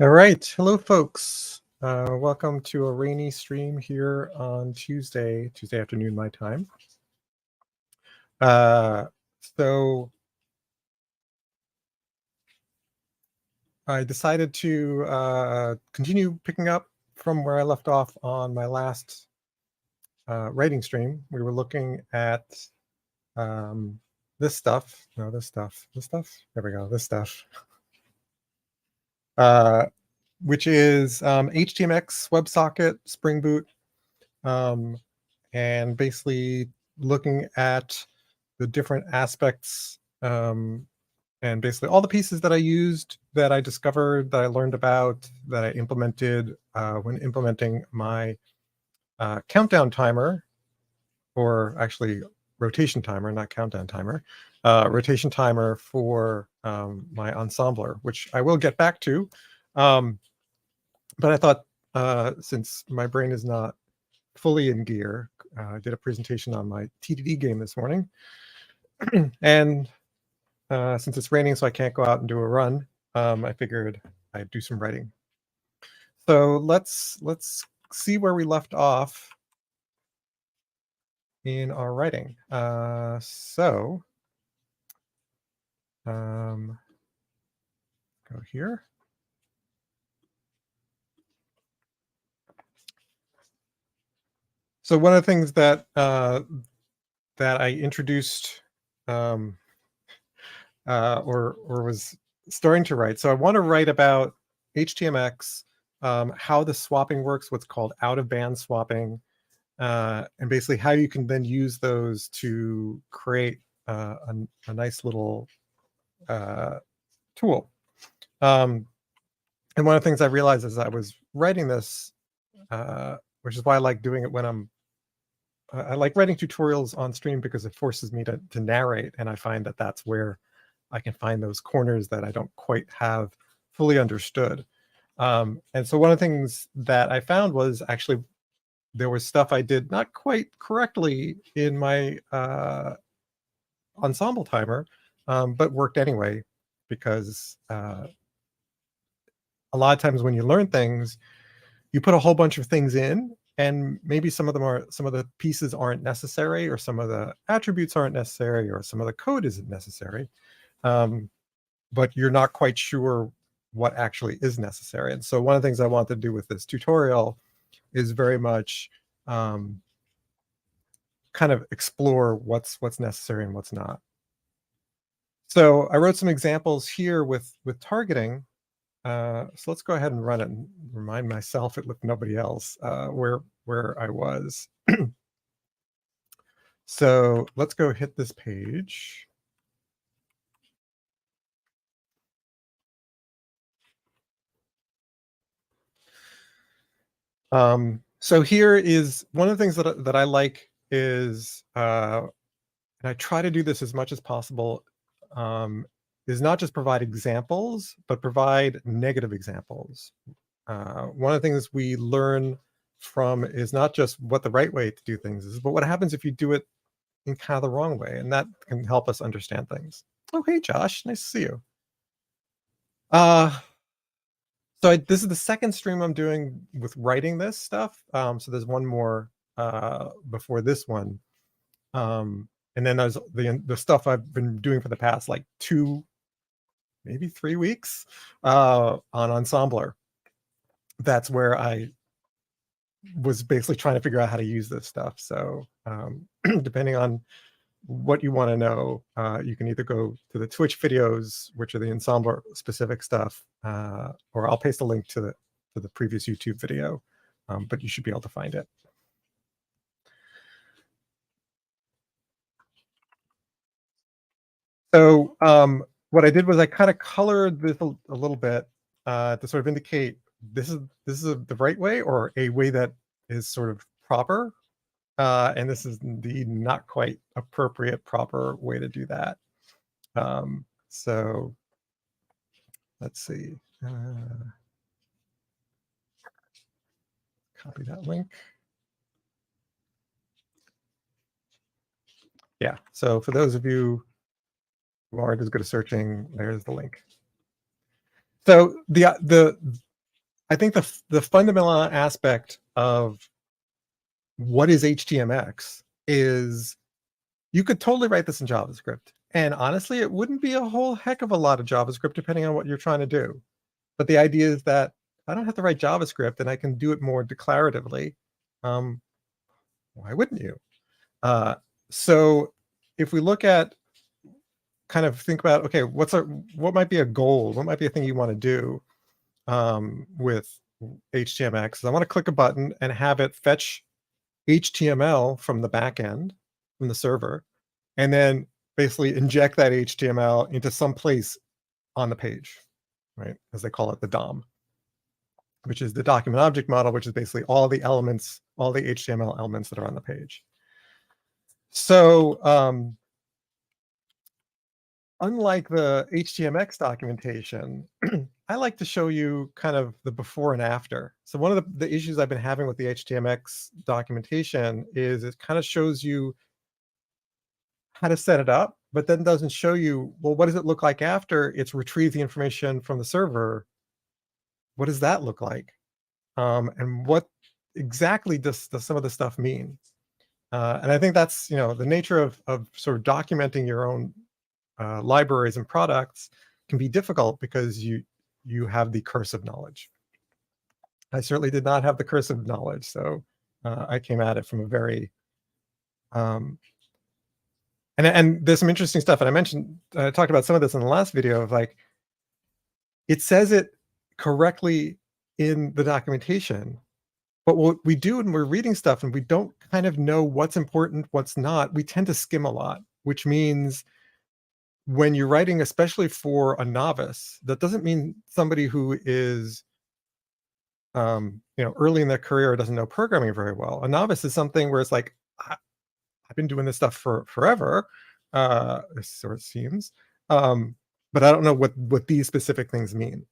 All right. Hello, folks. Welcome to a rainy stream here on Tuesday afternoon, my time. So I decided to continue picking up from where I left off on my last writing stream. We were looking at this stuff. No, this stuff. There we go. This stuff. Which is HTMX, WebSocket, Spring Boot, and basically looking at the different aspects and basically all the pieces that I used, that I discovered, that I learned about, that I implemented when implementing my countdown timer, or actually rotation timer, not countdown timer, rotation timer for my ensembler, which I will get back to. But I thought, since my brain is not fully in gear, I did a presentation on my TDD game this morning. And since it's raining, so I can't go out and do a run, I figured I'd do some writing. So let's see where we left off in our writing. Go here. So one of the things that that I introduced or was starting to write. So I want to write about HTMX, how the swapping works, what's called out-of-band swapping, and basically how you can then use those to create a nice little tool. And one of the things I realized as I was writing this, which is why I like doing it when I like writing tutorials on stream, because it forces me to narrate, and I find that that's where I can find those corners that I don't quite have fully understood. And so one of the things that I found was actually there was stuff I did not quite correctly in my ensemble timer, but worked anyway, because a lot of times when you learn things, you put a whole bunch of things in, and maybe some of the pieces aren't necessary, or some of the attributes aren't necessary, or some of the code isn't necessary. But you're not quite sure what actually is necessary. And so one of the things I want to do with this tutorial is very much kind of explore what's necessary and what's not. So I wrote some examples here with targeting. So let's go ahead and run it and remind myself, if nobody else, where I was. So let's go hit this page. So here is one of the things that I like is, and I try to do this as much as possible, is not just provide examples, but provide negative examples. One of the things we learn from is not just what the right way to do things is, but what happens if you do it in kind of the wrong way, and that can help us understand things. Oh, hey, Josh, nice to see you. So this is the second stream I'm doing with writing this stuff. So there's one more before this one. And then there's the stuff I've been doing for the past like 2, maybe 3 weeks on Ensembler. That's where I was basically trying to figure out how to use this stuff. So depending on what you want to know, you can either go to the Twitch videos, which are the Ensembler specific stuff, or I'll paste a link to the previous YouTube video, but you should be able to find it. So what I did was I kind of colored this a little bit to sort of indicate this is the right way, or a way that is sort of proper. And this is the not quite appropriate, proper way to do that. So let's see. Copy that link. Yeah, so for those of you who aren't as good at searching, there's the link. So I think the fundamental aspect of what is HTMX is you could totally write this in JavaScript. And honestly, it wouldn't be a whole heck of a lot of JavaScript depending on what you're trying to do. But the idea is that I don't have to write JavaScript and I can do it more declaratively. Um, why wouldn't you? So if we look at kind of think about, okay, what might be a goal? What might be a thing you want to do with HTMX? I want to click a button and have it fetch HTML from the back end, from the server, and then basically inject that HTML into some place on the page, right? As they call it, the DOM, which is the document object model, which is basically all the elements, all the HTML elements that are on the page. So unlike the HTMX documentation, I like to show you kind of the before and after. So one of the issues I've been having with the HTMX documentation is it kind of shows you how to set it up, but then doesn't show you, well, what does it look like after it's retrieved the information from the server? What does that look like? And what exactly does some of the stuff mean? And I think that's, the nature of sort of documenting your own libraries and products can be difficult because you have the curse of knowledge. I certainly did not have the curse of knowledge, so I came at it from a very and there's some interesting stuff, and I talked about some of this in the last video of like, it says it correctly in the documentation, but what we do when we're reading stuff and we don't kind of know what's important, what's not, we tend to skim a lot, which means when you're writing, especially for a novice, that doesn't mean somebody who is early in their career doesn't know programming very well. A novice is something where it's like, I've been doing this stuff for forever, it sort of seems, but I don't know what these specific things mean.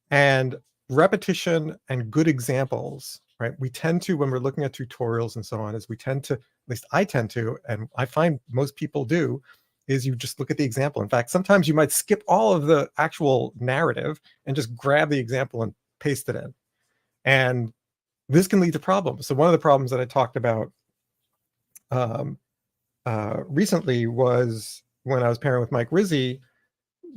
And repetition and good examples, right? We tend to, when we're looking at tutorials and so on, is we tend to, at least I tend to, and I find most people do, is you just look at the example. In fact, sometimes you might skip all of the actual narrative and just grab the example and paste it in. And this can lead to problems. So one of the problems that I talked about recently was when I was pairing with Mike Rizzi,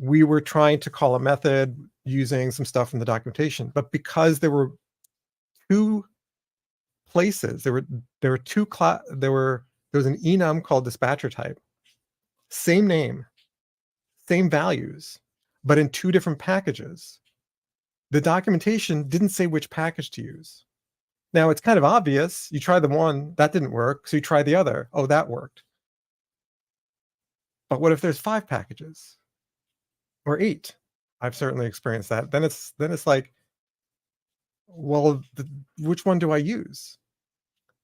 we were trying to call a method using some stuff from the documentation, but because there were two places, there was an enum called dispatcher type, same name, same values, but in two different packages. The documentation didn't say which package to use. Now it's kind of obvious. You try the one, that didn't work, so you try the other. Oh, that worked. But what if there's 5 packages or 8? I've certainly experienced that. Then it's like, well, which one do I use?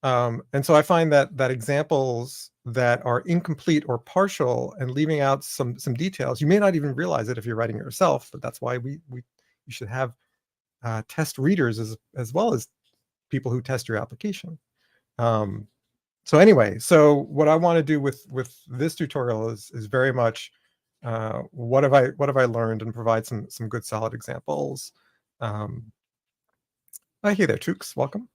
And so I find that examples that are incomplete or partial and leaving out some details, you may not even realize it if you're writing it yourself, but that's why you should have test readers as well as people who test your application. So anyway, so what I want to do with this tutorial is very much what have I learned, and provide some good solid examples. Hey there, Tukes, welcome.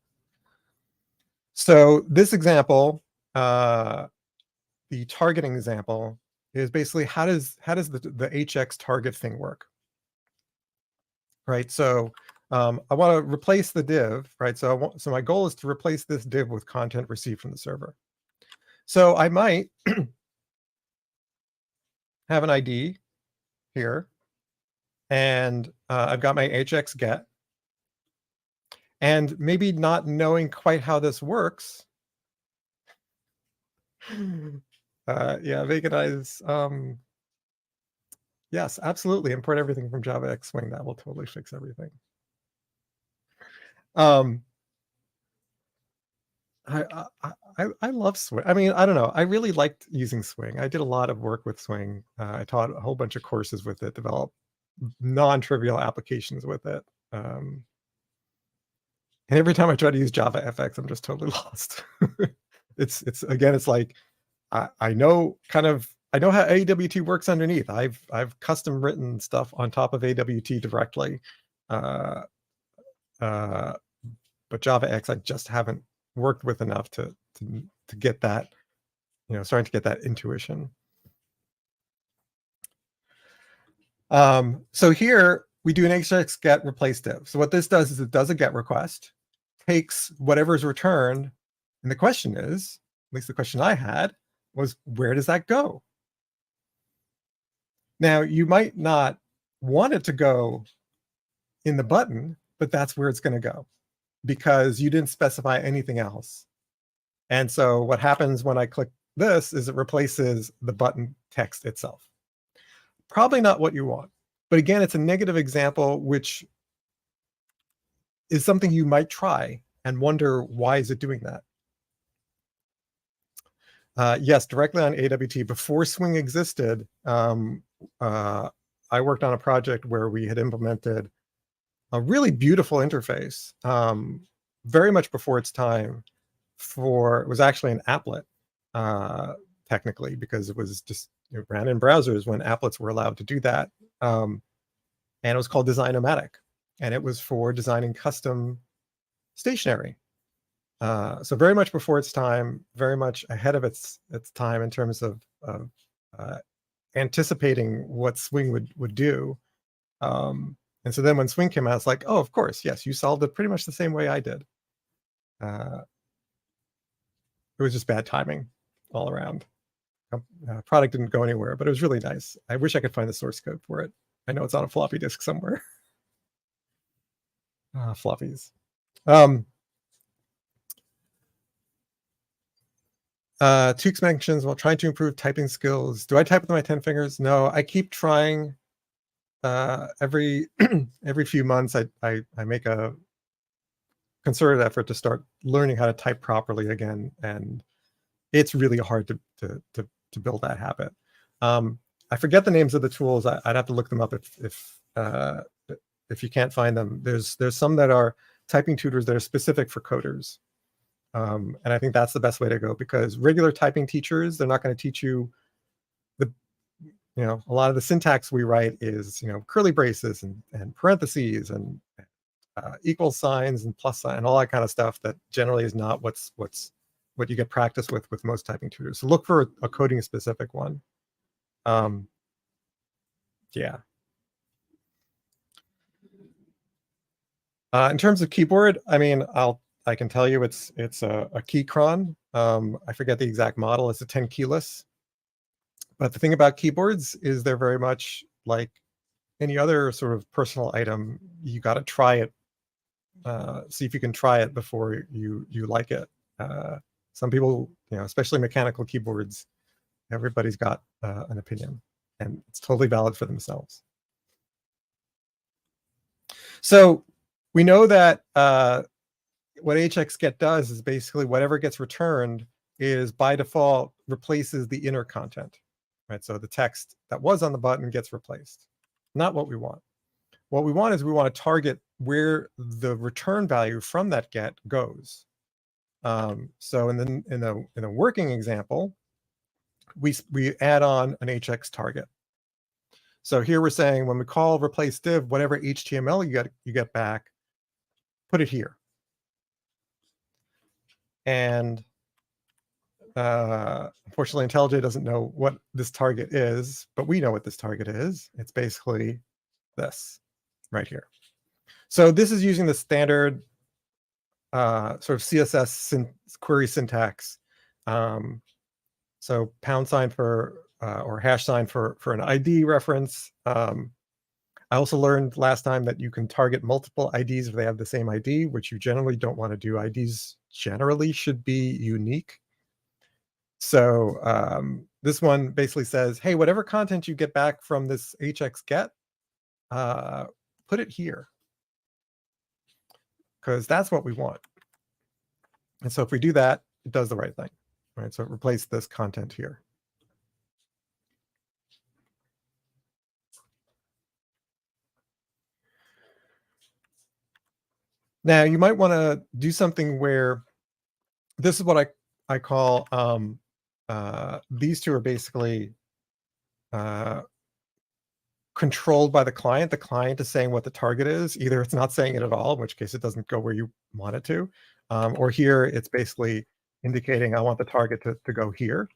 So this example, the targeting example, is basically how does the HX target thing work? Right. So I want to replace the div, right? So my goal is to replace this div with content received from the server. So I might have an ID here, and I've got my HX get, and maybe not knowing quite how this works. Yeah, Veganize. Yes, absolutely. Import everything from Java X Swing. That will totally fix everything. I love Swing. I mean, I don't know. I really liked using Swing. I did a lot of work with Swing. I taught a whole bunch of courses with it, developed non-trivial applications with it. And every time I try to use Java FX, I'm just totally lost. It's again, it's like I know how AWT works underneath. I've custom written stuff on top of AWT directly. but JavaX I just haven't worked with enough to get that, starting to get that intuition. So here we do an HTMX get replace div. So what this does is it does a get request, takes whatever's returned, and the question is, at least the question I had, was where does that go? Now you might not want it to go in the button, but that's where it's going to go because you didn't specify anything else. And so what happens when I click this is it replaces the button text itself. Probably not what you want. But again, it's a negative example, which is something you might try and wonder, why is it doing that? Yes, directly on AWT. Before Swing existed, I worked on a project where we had implemented a really beautiful interface, very much before its time. It was actually an applet, technically, because it was just ran in browsers when applets were allowed to do that. And it was called Design-O-Matic, and it was for designing custom stationery. So very much before its time, very much ahead of its time in terms of anticipating what Swing would do. And so then when Swing came out, it's like, oh, of course, yes, you solved it pretty much the same way I did. It was just bad timing all around. Product didn't go anywhere, but it was really nice. I wish I could find the source code for it. I know it's on a floppy disk somewhere. Floppies. Tukes mentions, while trying to improve typing skills. Do I type with my 10 fingers? No, I keep trying. Every few months, I make a concerted effort to start learning how to type properly again, and it's really hard to build that habit. I forget the names of the tools. I'd have to look them up if you can't find them. There's some that are typing tutors that are specific for coders. And I think that's the best way to go, because regular typing teachers, they're not going to teach you a lot of the syntax we write is, curly braces and parentheses and equal signs and plus sign and all that kind of stuff that generally is not what you get practice with most typing tutors. So look for a coding specific one. Yeah. In terms of keyboard, I mean, I can tell you it's a Keychron. I forget the exact model. It's a 10 keyless. But the thing about keyboards is they're very much like any other sort of personal item. You got to try it. See if you can try it before you like it. Some people, especially mechanical keyboards, everybody's got an opinion, and it's totally valid for themselves. So we know that what HTMX does is basically whatever gets returned is by default replaces the inner content, right? So the text that was on the button gets replaced. Not what we want. What we want is we want to target where the return value from that get goes. So in the working example, we add on an HTMX target. So here we're saying when we call replace div, whatever HTML you get back, put it here. And unfortunately, IntelliJ doesn't know what this target is, but we know what this target is. It's basically this right here. So this is using the standard sort of CSS query syntax. So # for or # for an ID reference. I also learned last time that you can target multiple IDs if they have the same ID, which you generally don't want to do. IDs generally should be unique. So this one basically says, hey, whatever content you get back from this HTMX get, put it here, because that's what we want. And so if we do that, it does the right thing, right? So it replaced this content here. Now you might want to do something where this is what I call these two are basically controlled by the client. The client is saying what the target is. Either it's not saying it at all, in which case it doesn't go where you want it to, or here it's basically indicating I want the target to go here.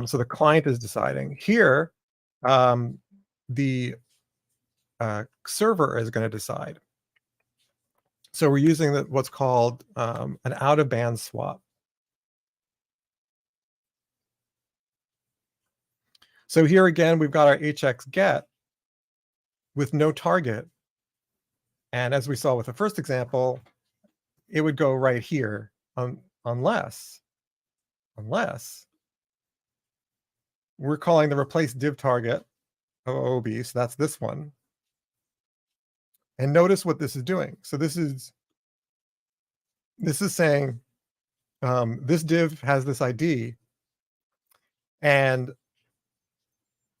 So the client is deciding. Here, the server is going to decide. So we're using what's called an out-of-band swap. So here again, we've got our HX get with no target. And as we saw with the first example, it would go right here unless we're calling the replace div target OOB. So that's this one. And notice what this is doing. So this is saying this div has this ID, and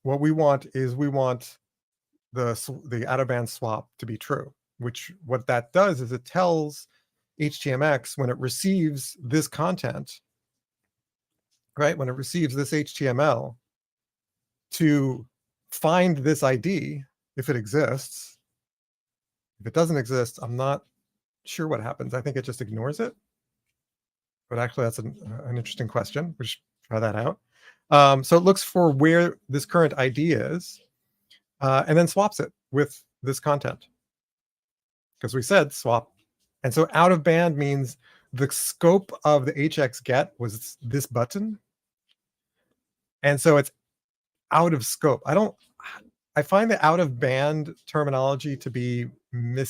what we want is the out-of-band swap to be true. Which what that does is it tells HTMX when it receives this content, right? When it receives this HTML, to find this ID if it exists. If it doesn't exist, I'm not sure what happens. I think it just ignores it. But actually, that's an interesting question. We should try that out. So it looks for where this current ID is, and then swaps it with this content. Because we said swap. And so out of band means the scope of the HX get was this button. And so it's out of scope. I find the out of band terminology to be not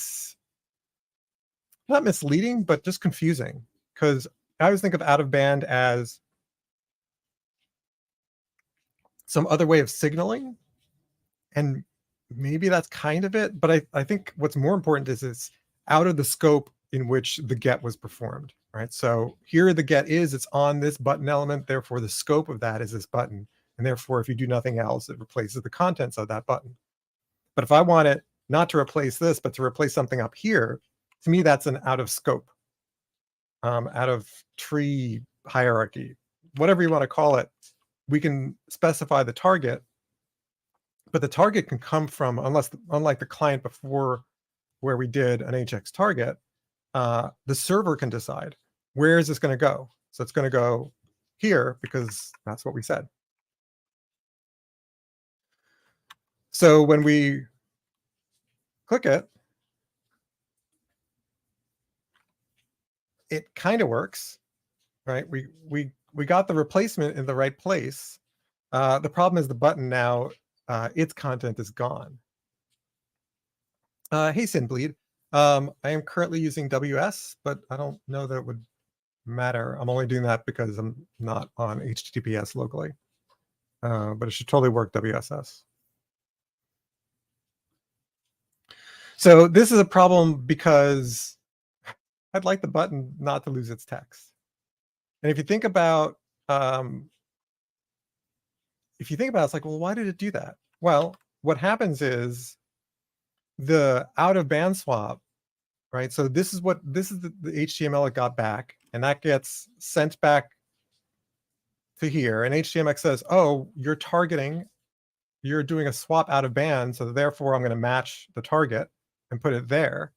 misleading, but just confusing. Because I always think of out of band as some other way of signaling. And maybe that's kind of it. But I think what's more important is it's out of the scope in which the get was performed, right? So here the get is, it's on this button element. Therefore, the scope of that is this button. And therefore, if you do nothing else, it replaces the contents of that button. But if I want it not to replace this, but to replace something up here, to me, that's an out of scope, out of tree hierarchy, whatever you want to call it. We can specify the target, but the target can come from, unlike the client before where we did an HX target, the server can decide where is this going to go. So it's going to go here because that's what we said. So when we click it, it kind of works, right? We got the replacement in the right place. The problem is the button now, its content is gone. Hey, Sinbleed. I am currently using WS, but I don't know that it would matter. I'm only doing that because I'm not on HTTPS locally. But it should totally work WSS. So this is a problem because I'd like the button not to lose its text. And if you think about it's like, well, why did it do that? Well, what happens is the out of band swap, right? So this is the HTML it got back, and that gets sent back to here. And HTMX says, oh, you're doing a swap out of band, so therefore I'm going to match the target and put it there.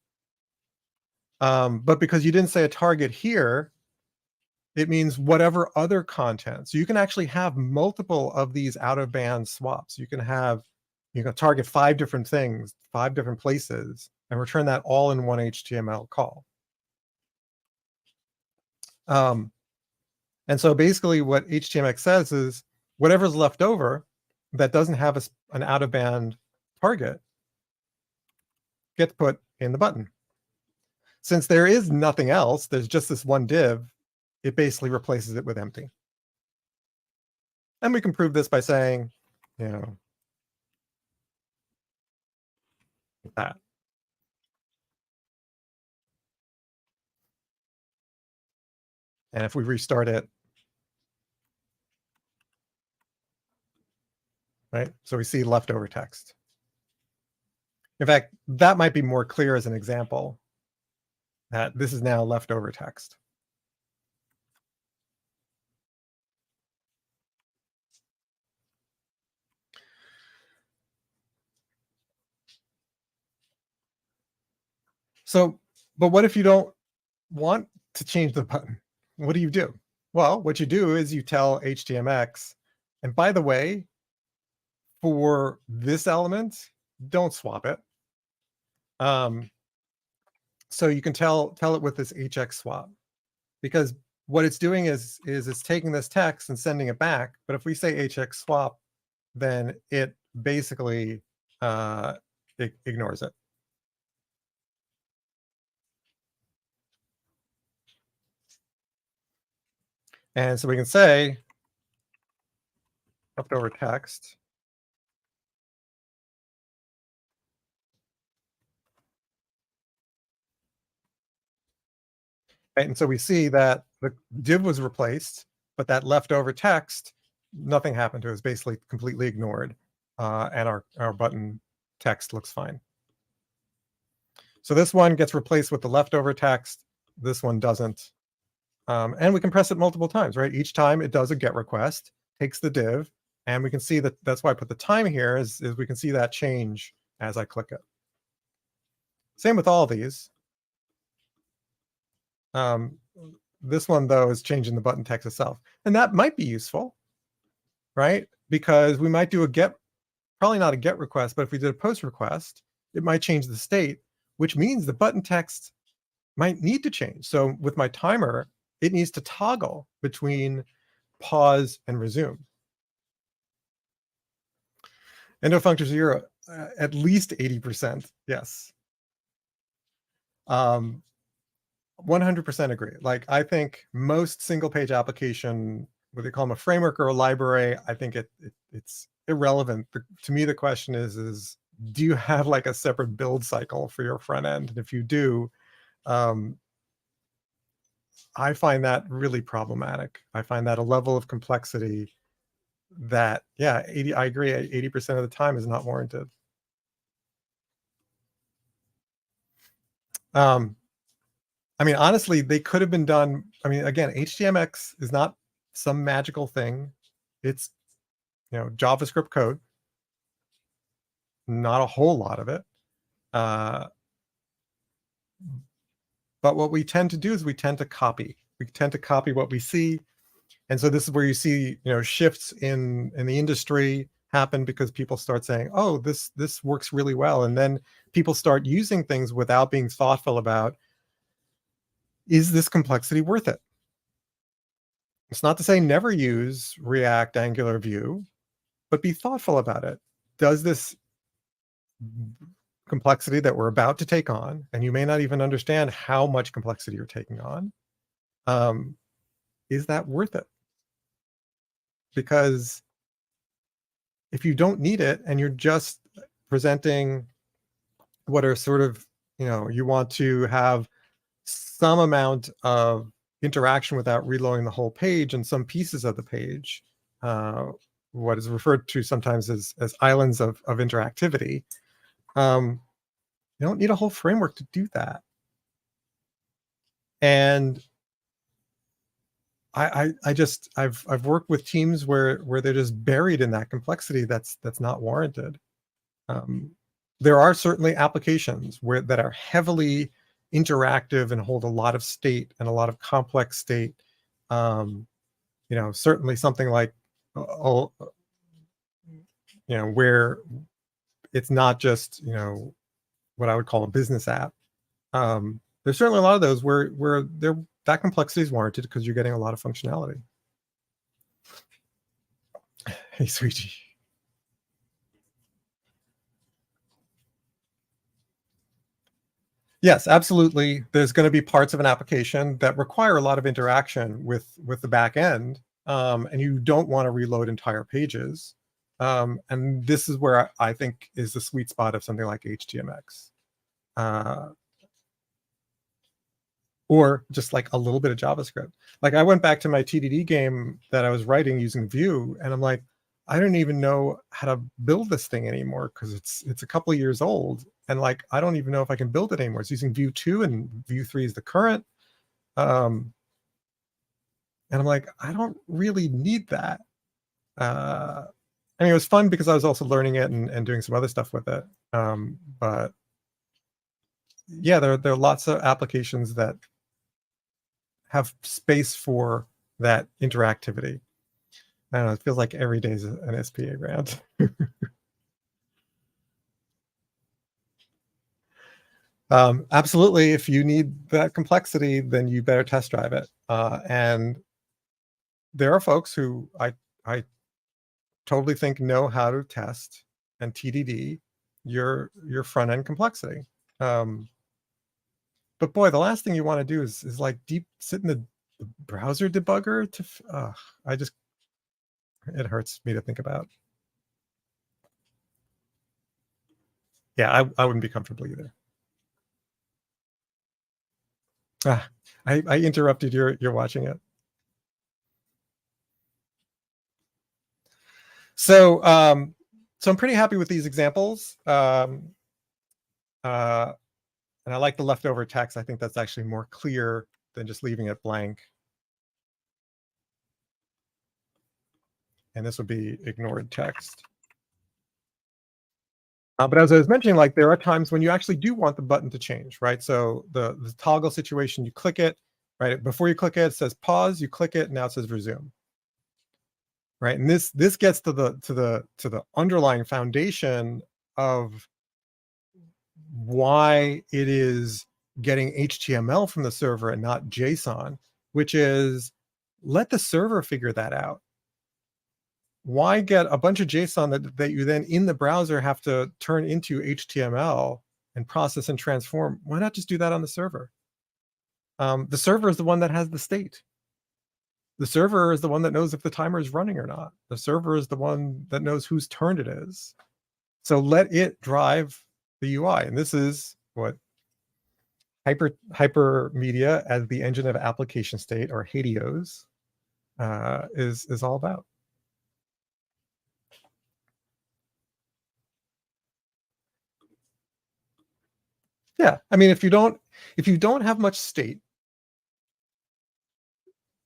But because you didn't say a target here, it means whatever other content. So you can actually have multiple of these out of band swaps. You can target 5 different things, 5 different places, and return that all in one HTML call. And so basically what HTMX says is whatever's left over that doesn't have an out of band target gets put in the button. Since there is nothing else, there's just this one div, it basically replaces it with empty. And we can prove this by saying, that. And if we restart it, right? So we see leftover text. In fact, that might be more clear as an example that this is now leftover text. So, but what if you don't want to change the button? What do? Well, what you do is you tell HTMX, and by the way, for this element, don't swap it. Um, so you can tell it with this hx swap, because what it's doing is it's taking this text and sending it back. But if we say hx swap, then it basically ignores it. And so we can say leftover text. Right? And so we see that the div was replaced, but that leftover text, nothing happened to it. It was basically completely ignored. And our button text looks fine. So this one gets replaced with the leftover text. This one doesn't. And we can press it multiple times, right? Each time it does a GET request, takes the div, and we can see that. That's why I put the time here, is we can see that change as I click it. Same with all these. This one, though, is changing the button text itself. And that might be useful, right? Because we might do a GET, probably not a GET request, but if we did a POST request, it might change the state, which means the button text might need to change. So with my timer, it needs to toggle between pause and resume. Endo functor 0, at least 80%, yes. 100% agree. Like, I think most single page application, whether you call them a framework or a library, I think it's irrelevant. To me, the question is do you have like a separate build cycle for your front end? And if you do, I find that really problematic. I find that a level of complexity that, yeah, I agree, 80% of the time is not warranted. I mean, honestly, they could have been done. I mean, again, HTMX is not some magical thing. It's, JavaScript code, not a whole lot of it. But what we tend to do is we tend to copy. We tend to copy what we see. And so this is where you see, shifts in the industry happen, because people start saying, oh, this works really well. And then people start using things without being thoughtful about, is this complexity worth it? It's not to say never use React, Angular, Vue, but be thoughtful about it. Does this complexity that we're about to take on, and you may not even understand how much complexity you're taking on, is that worth it? Because if you don't need it and you're just presenting what are sort of, you want to have some amount of interaction without reloading the whole page and some pieces of the page, what is referred to sometimes as islands of interactivity, you don't need a whole framework to do that. And I've worked with teams where they're just buried in that complexity that's not warranted. There are certainly applications that are heavily interactive and hold a lot of state and a lot of complex state. Certainly something like, where it's not just, what I would call a business app. There's certainly a lot of those where that complexity is warranted because you're getting a lot of functionality. Hey, sweetie. Yes, absolutely. There's going to be parts of an application that require a lot of interaction with the back end, and you don't want to reload entire pages. And this is where I think is the sweet spot of something like HTMX. Or just like a little bit of JavaScript. Like, I went back to my TDD game that I was writing using Vue, and I'm like, I don't even know how to build this thing anymore, because it's a couple of years old, and like, I don't even know if I can build it anymore. It's using Vue 2 and Vue 3 is the current. And I'm like, I don't really need that. I mean, it was fun because I was also learning it and doing some other stuff with it. But yeah, there are lots of applications that have space for that interactivity. I don't know, it feels like every day is an SPA rant. Absolutely, if you need that complexity, then you better test drive it. And there are folks who I totally think know how to test and TDD your front end complexity. Um, but boy, the last thing you want to do is like deep sit in the browser debugger to. I just it hurts me to think about. Yeah, I wouldn't be comfortable either. Ah, I interrupted you're watching it. So so I'm pretty happy with these examples. Uh, and I like the leftover text. I think that's actually more clear than just leaving it blank. And this would be ignored text. But as I was mentioning, like there are times when you actually do want the button to change, right? So the toggle situation, you click it, right? Before you click it, it says pause. You click it, now it says resume, right? And this gets to the underlying foundation of why it is getting HTML from the server and not JSON, which is let the server figure that out. Why get a bunch of JSON that you then in the browser have to turn into HTML and process and transform? Why not just do that on the server? The server is the one that has the state. The server is the one that knows if the timer is running or not. The server is the one that knows whose turn it is. So let it drive the UI. And this is what hypermedia as the engine of application state, or HADIOS, is all about. Yeah, I mean, if you don't have much state,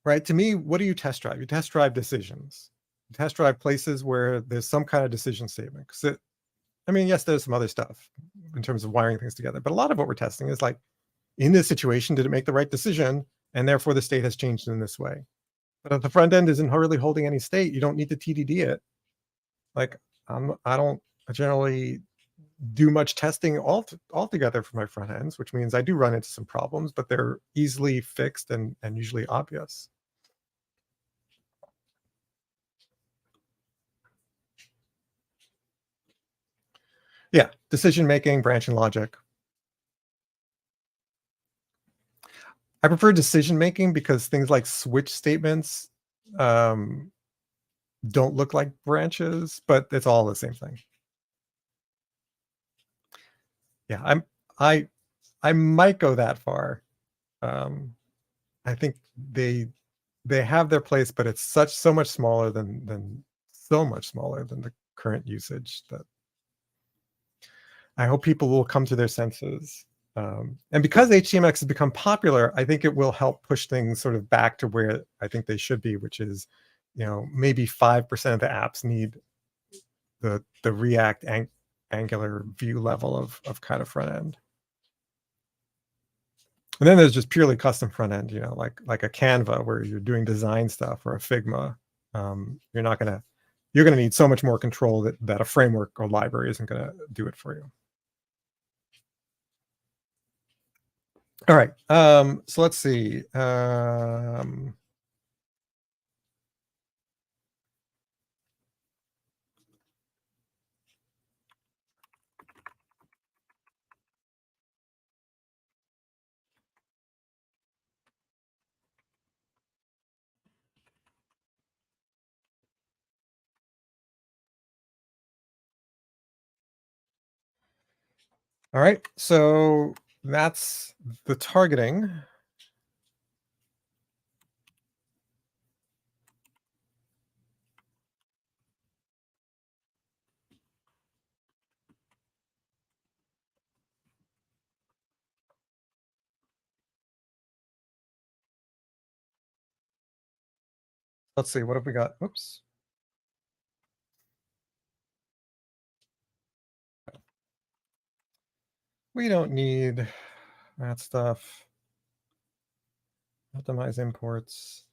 right? To me, what do you test drive? You test drive decisions. You test drive places where there's some kind of decision statement. Because I mean, yes, there's some other stuff in terms of wiring things together, but a lot of what we're testing is like, in this situation, did it make the right decision? And therefore, the state has changed in this way. But if the front end isn't really holding any state, you don't need to TDD it. Like, I don't generally do much testing altogether for my front ends, which means I do run into some problems, but they're easily fixed and usually obvious. Yeah, decision making, branch and logic. I prefer decision making because things like switch statements um, don't look like branches, but it's all the same thing. Yeah, I I might go that far. Um, I think they have their place, but it's so much smaller than so much smaller than the current usage that I hope people will come to their senses. And because HTMX has become popular, I think it will help push things sort of back to where I think they should be, which is, maybe 5% of the apps need the React Angular view level of kind of front end. And then there's just purely custom front end, like a Canva where you're doing design stuff, or a Figma. You're gonna need so much more control that a framework or library isn't gonna do it for you. All right. So let's see. All right. So that's the targeting. Let's see. What have we got? Oops. We don't need that stuff. Optimize imports.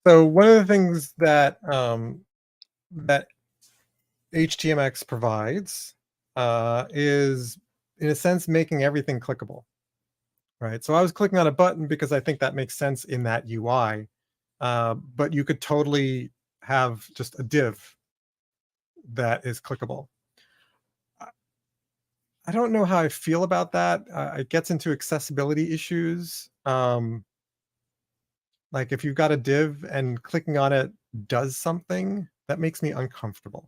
So one of the things that that HTMX provides is, in a sense, making everything clickable, right? So I was clicking on a button because I think that makes sense in that UI, but you could totally have just a div that is clickable. I I don't know how I feel about that. It gets into accessibility issues. Like if you've got a div and clicking on it does something, that makes me uncomfortable.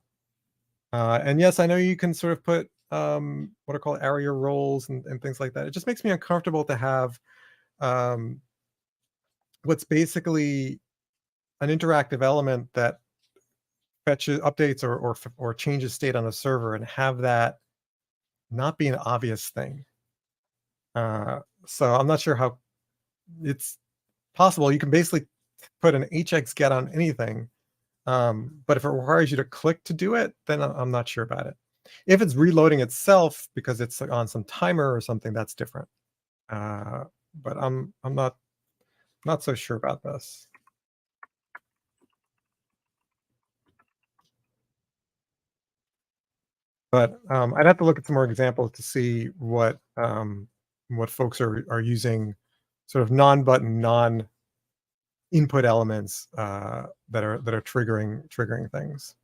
And yes, I know you can sort of put what are called area roles and things like that. It just makes me uncomfortable to have um, what's basically an interactive element that fetches updates or changes state on a server and have that not be an obvious thing. Uh, so I'm not sure how it's possible. You can basically put an HX get on anything. But if it requires you to click to do it, then I'm not sure about it. If it's reloading itself because it's like on some timer or something, that's different. Uh, but I'm not so sure about this. But I'd have to look at some more examples to see what folks are using, sort of non-button, non-input elements that are triggering things.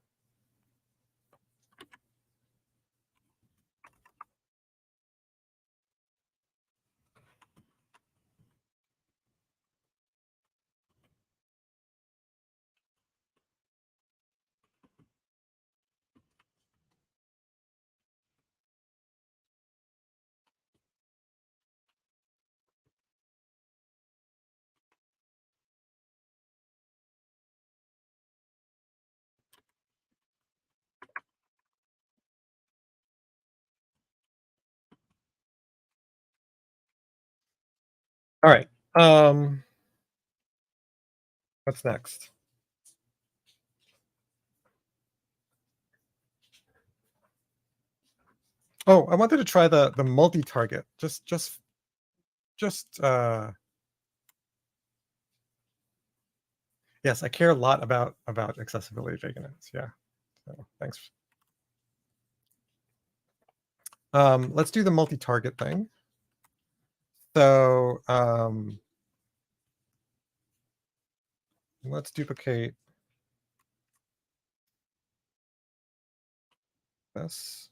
All right. What's next? Oh, I wanted to try the multi-target. Just yes, I care a lot about accessibility vagrants. Yeah. So thanks. Let's do the multi-target thing. So let's duplicate this.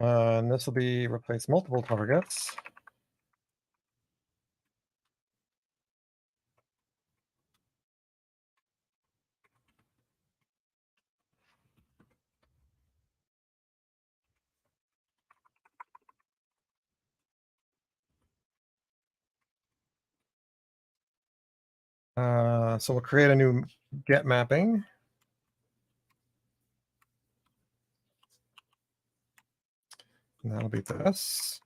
And this will be replace multiple targets. So we'll create a new get mapping. And that'll be this.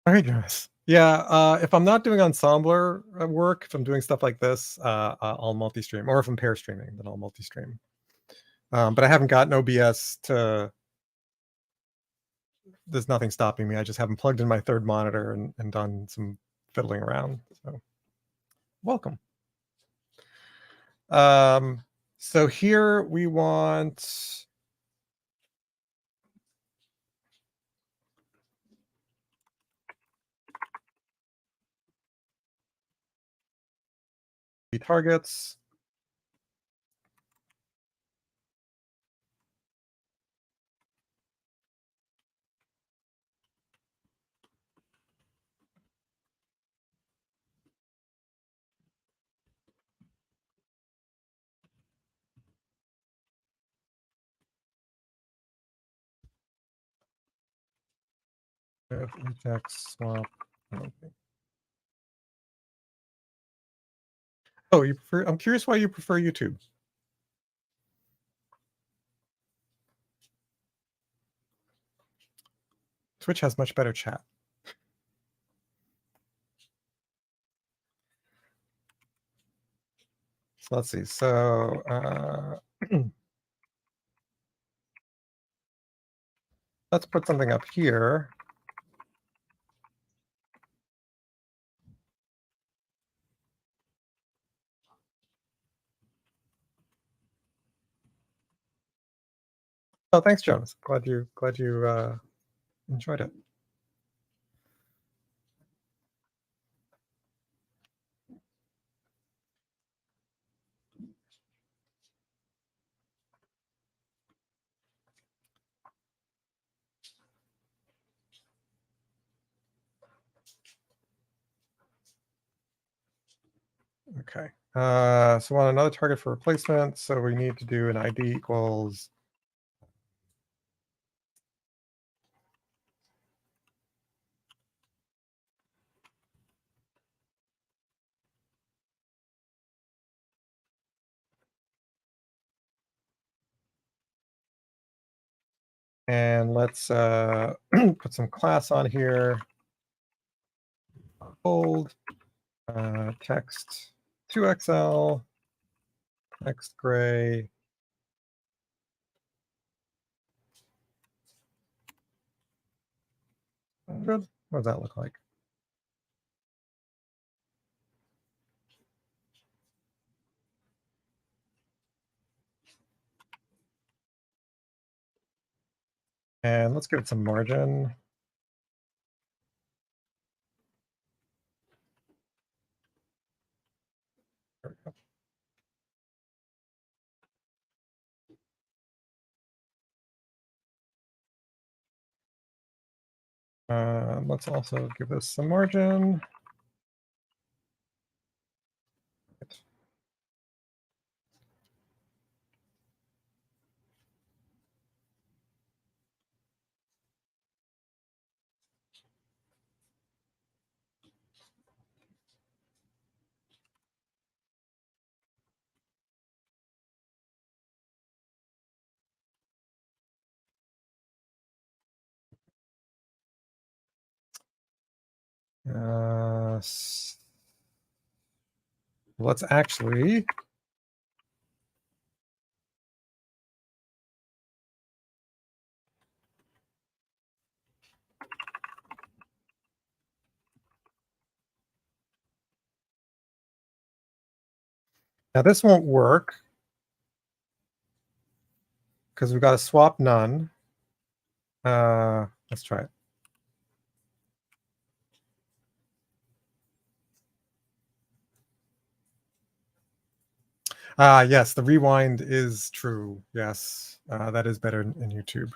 Very nice. Yeah, if I'm not doing ensembler work, if I'm doing stuff like this, I'll multi-stream, or if I'm pair streaming, then I'll multi-stream. But I haven't gotten OBS to. There's nothing stopping me. I just haven't plugged in my third monitor and done some fiddling around. So welcome. Um, so here we want the targets. HTMX swap. Okay. Oh, you prefer? I'm curious why you prefer YouTube. Twitch has much better chat. So let's see. So let's put something up here. Oh, thanks, Jonas. Glad you enjoyed it. Okay. So we want another target for replacement. So we need to do an ID equals and let's put some class on here. Bold text 2XL, text gray. Good. What does that look like? And let's give it some margin. There we go. Let's also give this some margin. Let's actually now this won't work because we've got to swap none. Let's try it. Yes, the rewind is true. Yes, that is better in YouTube.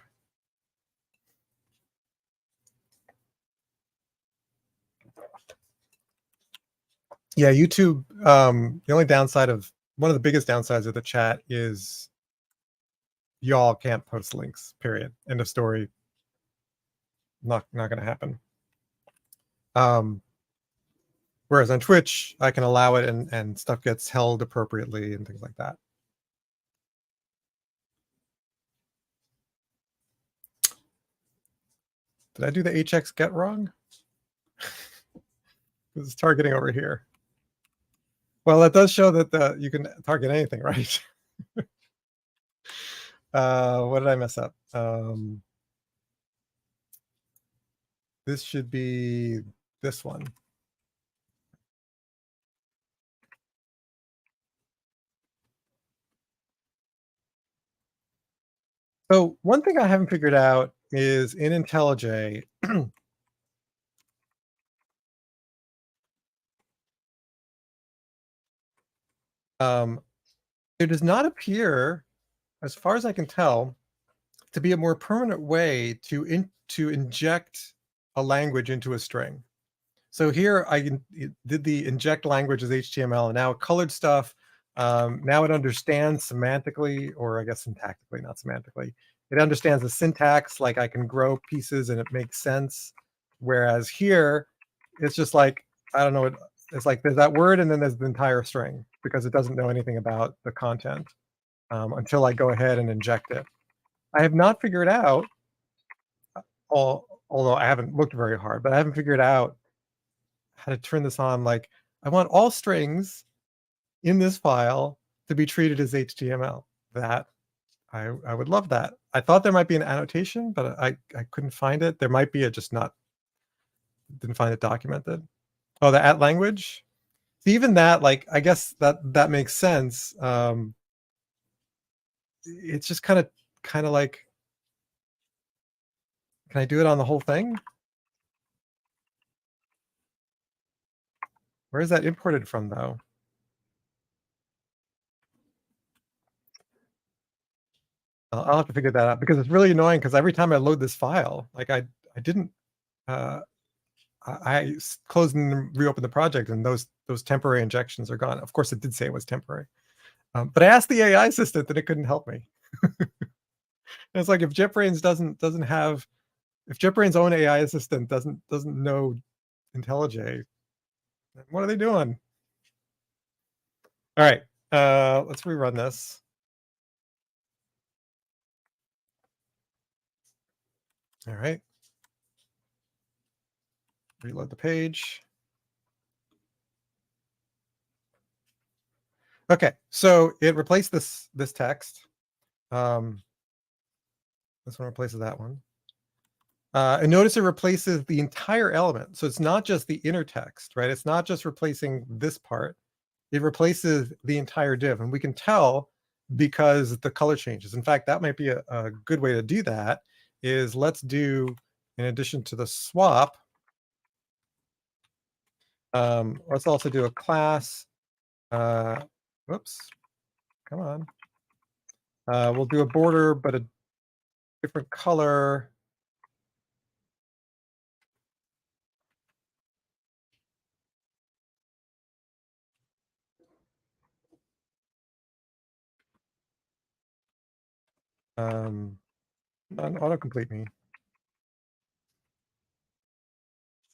Yeah, YouTube, the only downside of one of the biggest downsides of the chat is y'all can't post links, period. End of story. Not going to happen. Whereas on Twitch, I can allow it and stuff gets held appropriately and things like that. Did I do the HX get wrong? This is targeting over here. Well, it does show that you can target anything, right? What did I mess up? This should be this one. So one thing I haven't figured out is in IntelliJ, there does not appear, as far as I can tell, to be a more permanent way to inject a language into a string. So here it did the inject language as HTML, and now it colored stuff. Now it understands semantically, or I guess syntactically, not semantically. It understands the syntax, like I can grow pieces and it makes sense. Whereas here, it's just like, I don't know, it's like there's that word and then there's the entire string because it doesn't know anything about the content until I go ahead and inject it. I have not figured out, although I haven't looked very hard, but I haven't figured out how to turn this on. Like, I want all strings in this file to be treated as HTML. That I would love that. I thought there might be an annotation, but I couldn't find it. There might be, it just not didn't find it documented. Oh, the at language. Even that, like, I guess that makes sense. It's just kind of like, can I do it on the whole thing? Where is that imported from, though? I'll have to figure that out because it's really annoying. Because every time I load this file, like I didn't, uh, closed and reopened the project, and those temporary injections are gone. Of course, it did say it was temporary, but I asked the AI assistant that it couldn't help me. And it's like if JetBrains doesn't have, if JetBrains' own AI assistant doesn't know IntelliJ, what are they doing? All right, let's rerun this. All right, reload the page. Okay, so it replaced this text. This one replaces that one. And notice it replaces the entire element. So it's not just the inner text, right? It's not just replacing this part. It replaces the entire div. And we can tell because the color changes. In fact, that might be a good way to do that is let's do, in addition to the swap, let's also do a class. Whoops, come on. We'll do a border, but a different color. Autocomplete me.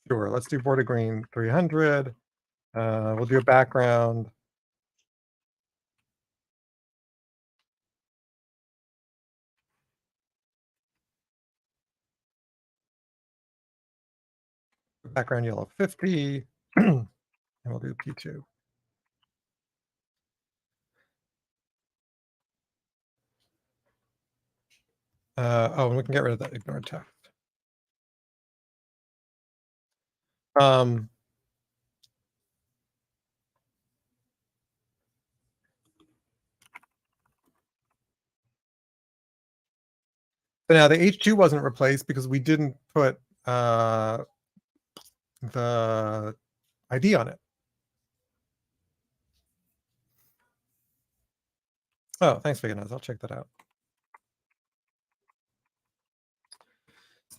Sure, let's do border green 300. We'll do a background. Background yellow 50. And we'll do P2. Oh, and we can get rid of that ignored text. Um, so now the H2 wasn't replaced because we didn't put the ID on it. Oh, thanks, Veganaz. I'll check that out.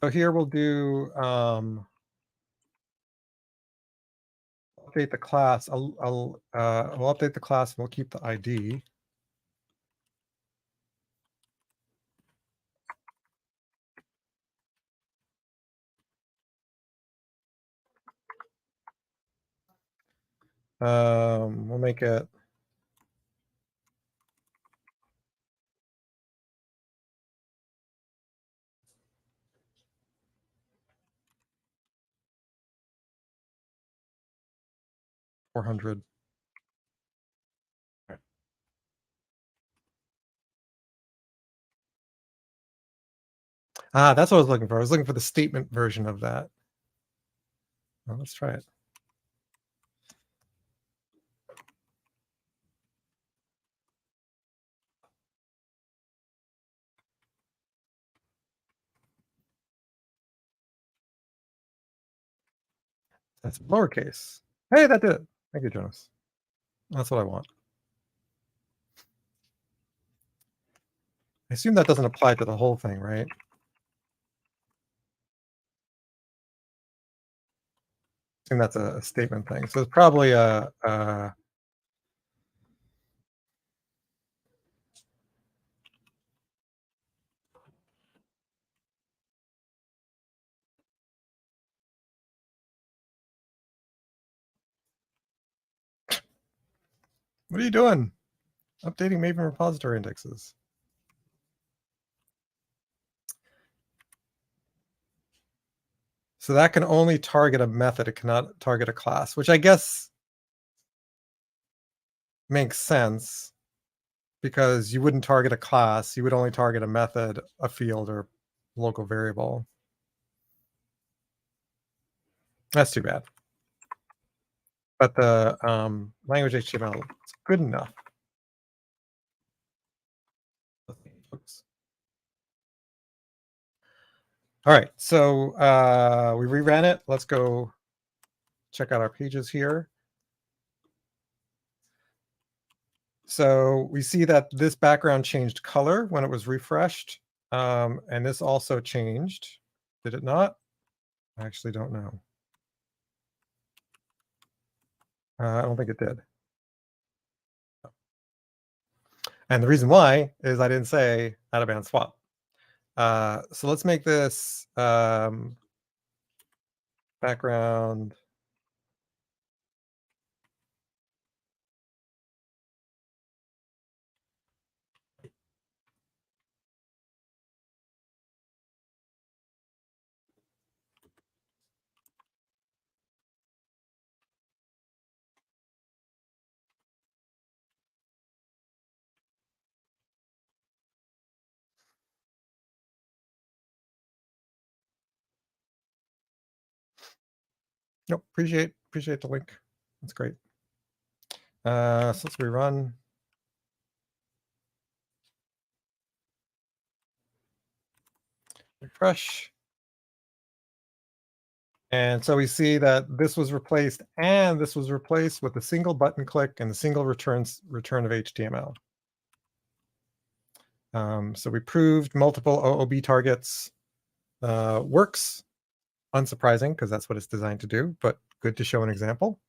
So here we'll do update the class. We'll update the class and we'll keep the ID. We'll make it $400. Right. That's what I was looking for. I was looking for the statement version of that. Well, let's try it. That's lowercase. Hey, that did it. Thank you, Jonas. That's what I want. I assume that doesn't apply to the whole thing, right? I assume that's a statement thing. So it's probably a What are you doing? Updating Maven repository indexes. So that can only target a method. It cannot target a class, which I guess makes sense because you wouldn't target a class. You would only target a method, a field, or local variable. That's too bad. But the language HTML is good enough. Oops. All right, so we reran it. Let's go check out our pages here. So we see that this background changed color when it was refreshed. And this also changed. Did it not? I actually don't know. I don't think it did. And the reason why is I didn't say out of band swap. So let's make this background. Nope, appreciate the link. That's great. So let's rerun. Refresh. And so we see that this was replaced and this was replaced with a single button click and a single return of HTML. So we proved multiple OOB targets works. Unsurprising because that's what it's designed to do, but good to show an example.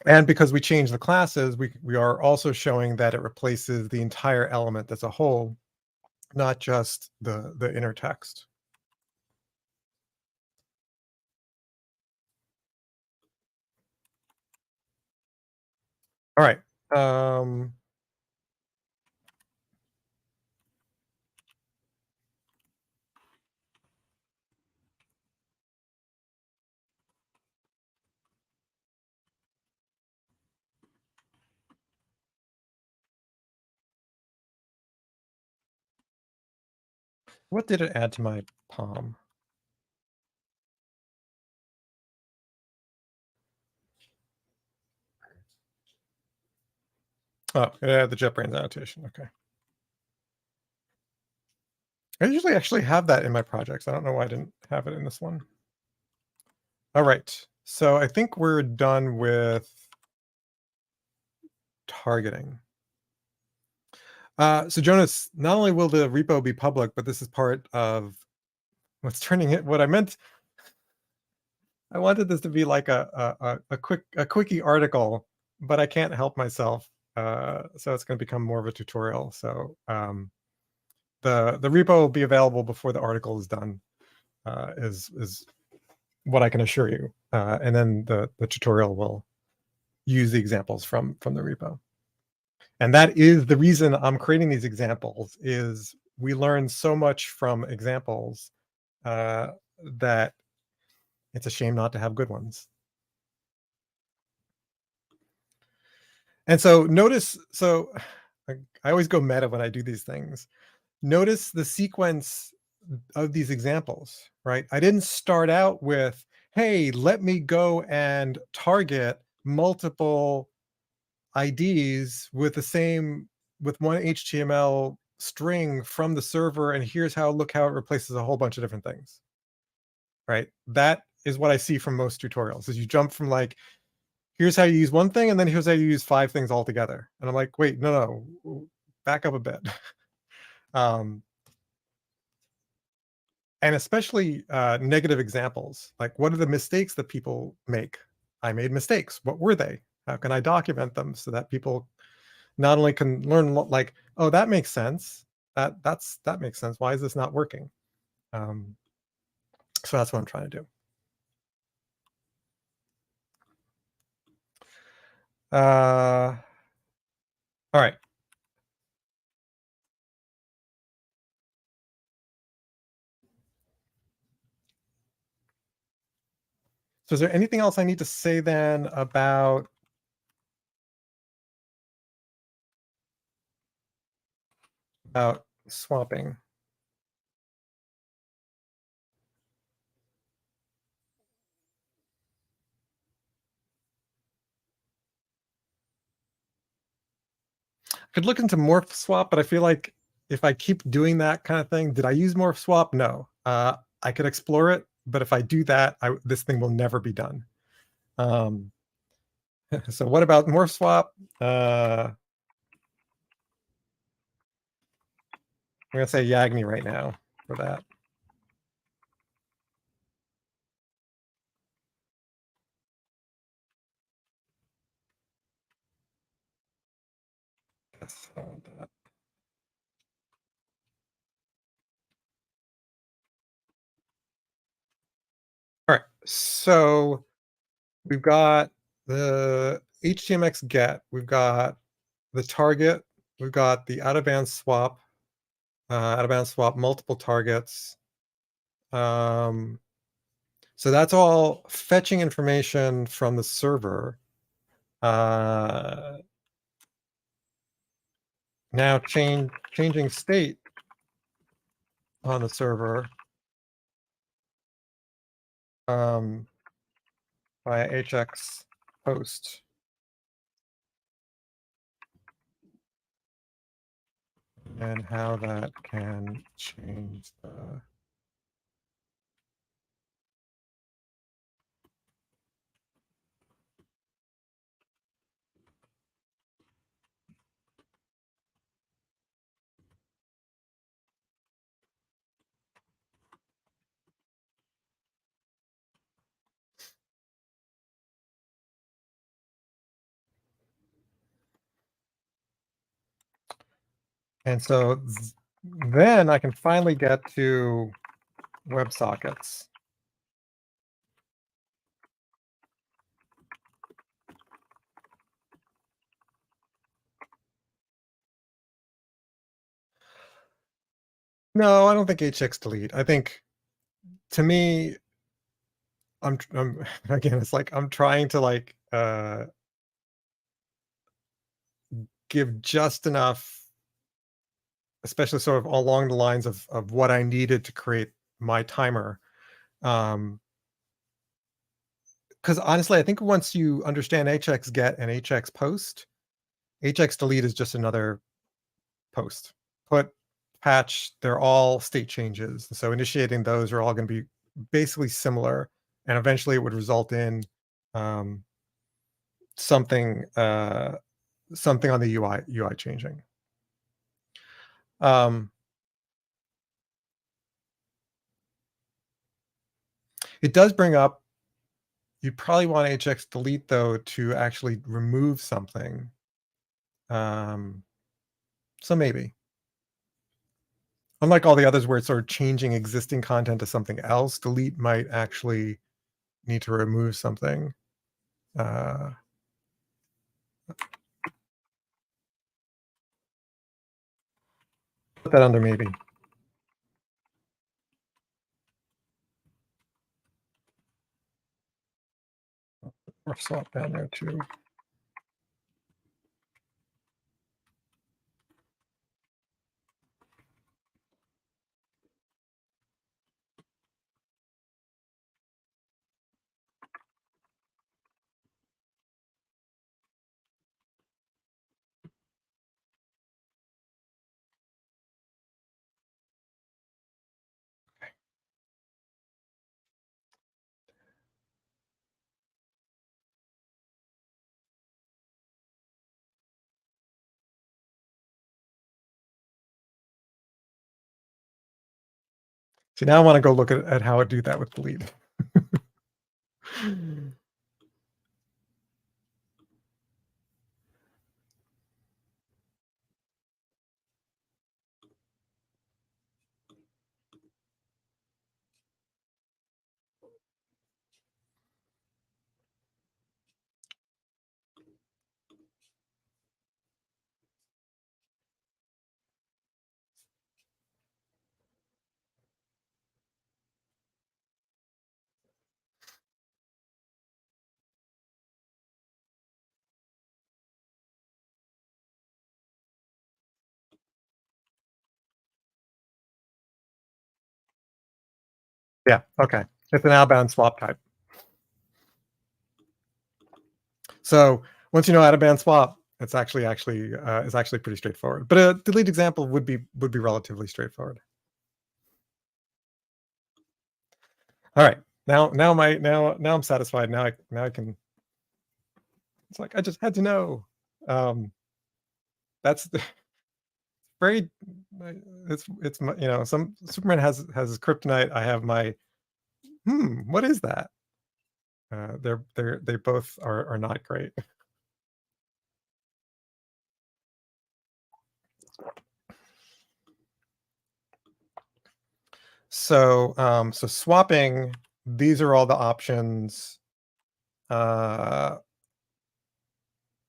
And because we changed the classes, we are also showing that it replaces the entire element as a whole, not just the inner text. All right. What did it add to my POM? Oh, it added the JetBrains annotation. Okay. I usually actually have that in my projects. I don't know why I didn't have it in this one. All right. So I think we're done with targeting. So Jonas, not only will the repo be public, but this is part of what's turning it. What I meant, I wanted this to be like a quickie article, but I can't help myself. So it's going to become more of a tutorial. So the repo will be available before the article is done. Is what I can assure you. And then the tutorial will use the examples from the repo. And that is the reason I'm creating these examples, is we learn so much from examples that it's a shame not to have good ones. And so notice, so I always go meta when I do these things. Notice the sequence of these examples, right? I didn't start out with, hey, let me go and target multiple IDs with one HTML string from the server, and here's how, look how it replaces a whole bunch of different things, right? That is what I see from most tutorials, is you jump from like, here's how you use one thing, and then here's how you use 5 things all together. And I'm like, wait, no, back up a bit. And especially negative examples, like what are the mistakes that people make? I made mistakes. What were they? How can I document them so that people not only can learn, like, oh, that makes sense. That makes sense. Why is this not working? So that's what I'm trying to do. Uh, all right. So is there anything else I need to say then about swapping? I could look into morph swap, but I feel like if I keep doing that kind of thing, did I use morph swap? No. I could explore it, but if I do that, this thing will never be done. Um, so what about morph swap? I'm gonna say Yagni right now for that. Yes, I want that. All right, so we've got the HTMX get, we've got the target, we've got the out of band swap multiple targets. Um, so that's all fetching information from the server. Uh, now changing state on the server um, via HX post. And how that can change the and so then I can finally get to WebSockets. No, I don't think HX delete. I think to me, I'm again, it's like I'm trying to like give just enough, especially sort of along the lines of what I needed to create my timer. Because honestly, I think once you understand HX get and HX post, HX delete is just another post. Put, patch, they're all state changes. So initiating those are all going to be basically similar, and eventually it would result in um, something something on the UI changing. Um, it does bring up, you probably want HX delete though to actually remove something. Um, so maybe. Unlike all the others where it's sort of changing existing content to something else, delete might actually need to remove something. Uh, put that under maybe. Or swap down there too. See, now I want to go look at how it do that with delete. Yeah, okay. It's an outbound swap type. So once you know out-of-band swap, it's actually is actually pretty straightforward. But a delete example would be relatively straightforward. All right. Now I'm satisfied. Now I can. It's like I just had to know. That's very. Some Superman has his kryptonite. I have my. What is that? They both are not great. So swapping. These are all the options uh,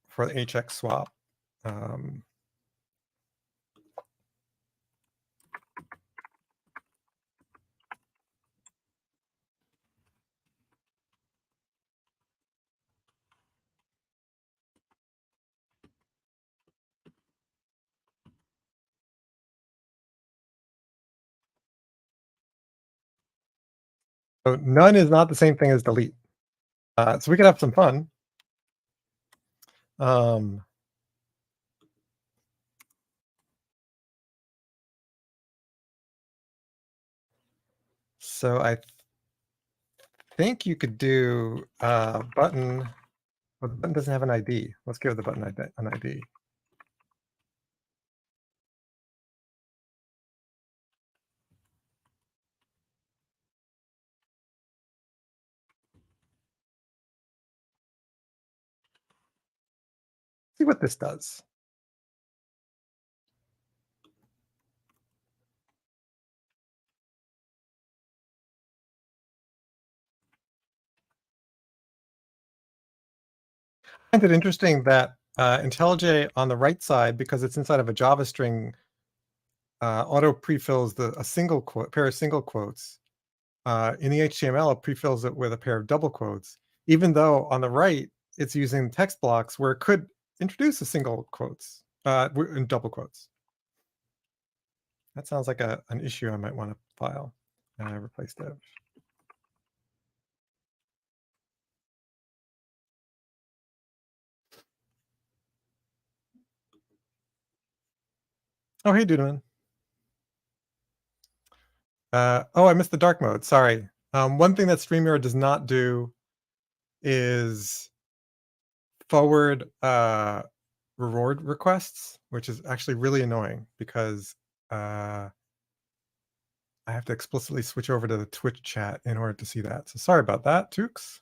for the HX swap. Um, so none is not the same thing as delete. So we could have some fun. Um, so I think you could do button. Well, the button doesn't have an ID. Let's give the button an ID. See what this does. I find it interesting that IntelliJ on the right side, because it's inside of a Java string, auto prefills a single quote, pair of single quotes. In the HTML, it prefills it with a pair of double quotes, even though on the right, it's using text blocks where it could introduce a single quotes in double quotes. That sounds like an issue I might want to file. Replace div. Oh, hey, Dudeman. Oh, I missed the dark mode. Sorry. One thing that StreamYard does not do is forward reward requests, which is actually really annoying because I have to explicitly switch over to the Twitch chat in order to see that. So sorry about that, Tooks.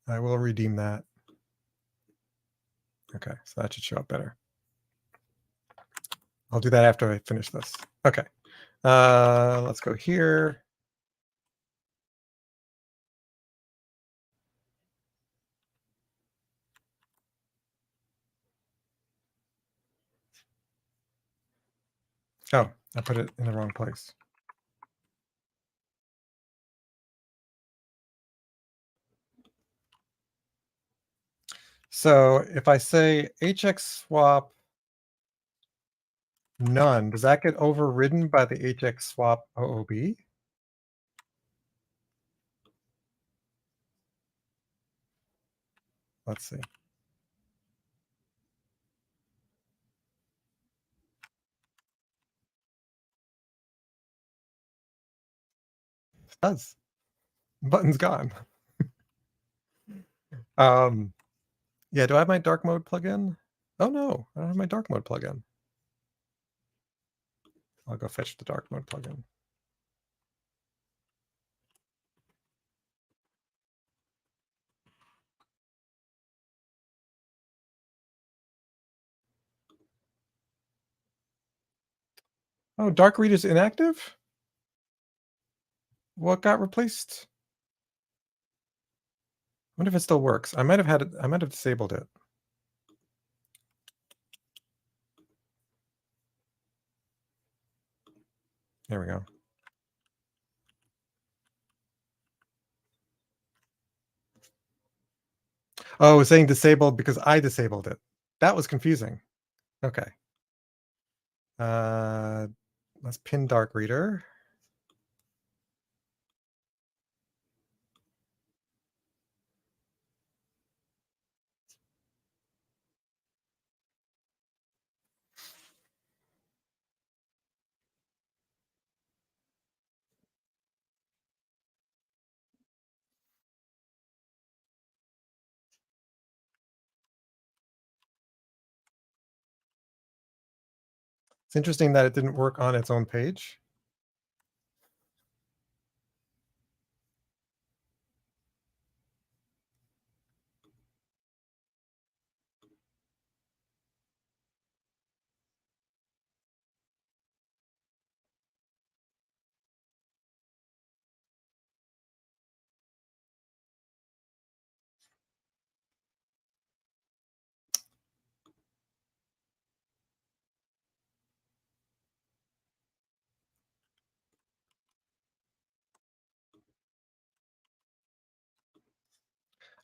I will redeem that. Okay, so that should show up better. I'll do that after I finish this. Okay, let's go here. Oh, I put it in the wrong place. So if I say HX swap none, does that get overridden by the HX swap OOB? Let's see. It does. Button's gone. Yeah, do I have my dark mode plugin? Oh no, I don't have my dark mode plugin. I'll go fetch the dark mode plugin. Oh, dark read is inactive? What got replaced? I wonder if it still works. I might have disabled it. There we go. Oh, it's saying disabled because I disabled it. That was confusing. Okay. Let's pin dark reader. It's interesting that it didn't work on its own page.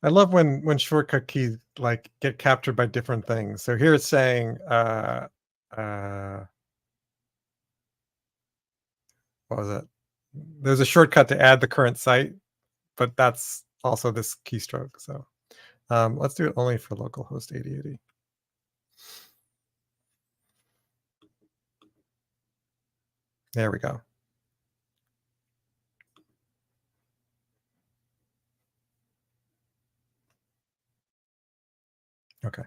I love when shortcut keys like get captured by different things. So here it's saying uh what was it? There's a shortcut to add the current site, but that's also this keystroke. So let's do it only for localhost 8080. There we go. Okay.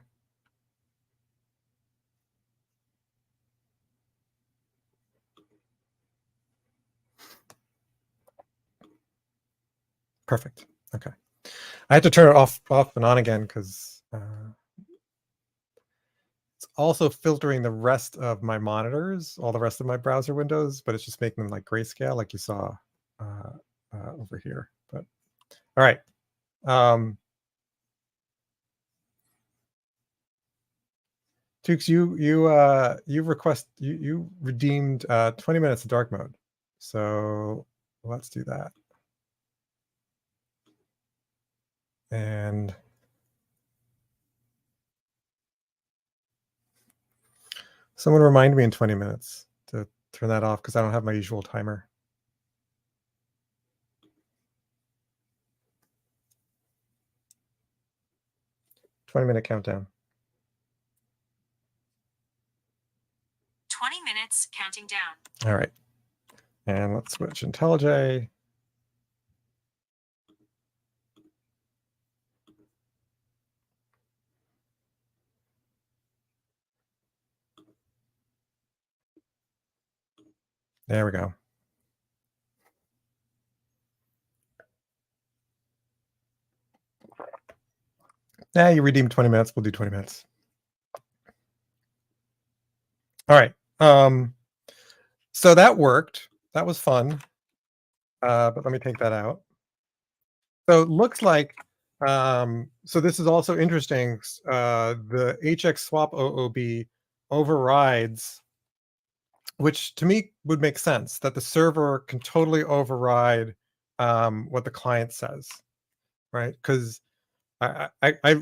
Perfect. Okay. I had to turn it off and on again because it's also filtering the rest of my monitors, all the rest of my browser windows, but it's just making them like grayscale, like you saw over here. But all right. Tukes, you redeemed 20 minutes of dark mode. So let's do that. And someone remind me in 20 minutes to turn that off because I don't have my usual timer. 20-minute countdown. 20 minutes counting down. All right. And let's switch IntelliJ. There we go. Yeah, you redeemed 20 minutes. We'll do 20 minutes. All right. So that worked. That was fun. But let me take that out. So it looks like, so this is also interesting. The HX swap OOB overrides, which to me would make sense, that the server can totally override what the client says, right? Because I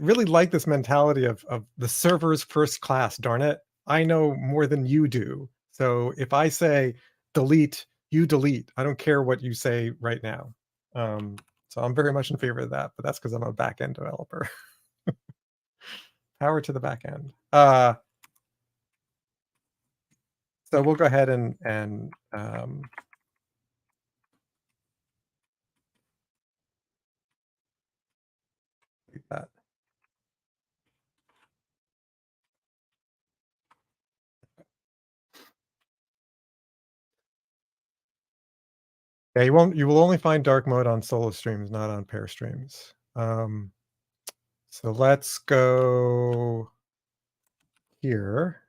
really like this mentality of the server's first class, darn it. I know more than you do. So if I say delete, you delete. I don't care what you say right now. So I'm very much in favor of that, but that's because I'm a back-end developer. Power to the back end. So we'll go ahead and do that. Yeah, you will only find dark mode on solo streams, not on pair streams. So let's go here.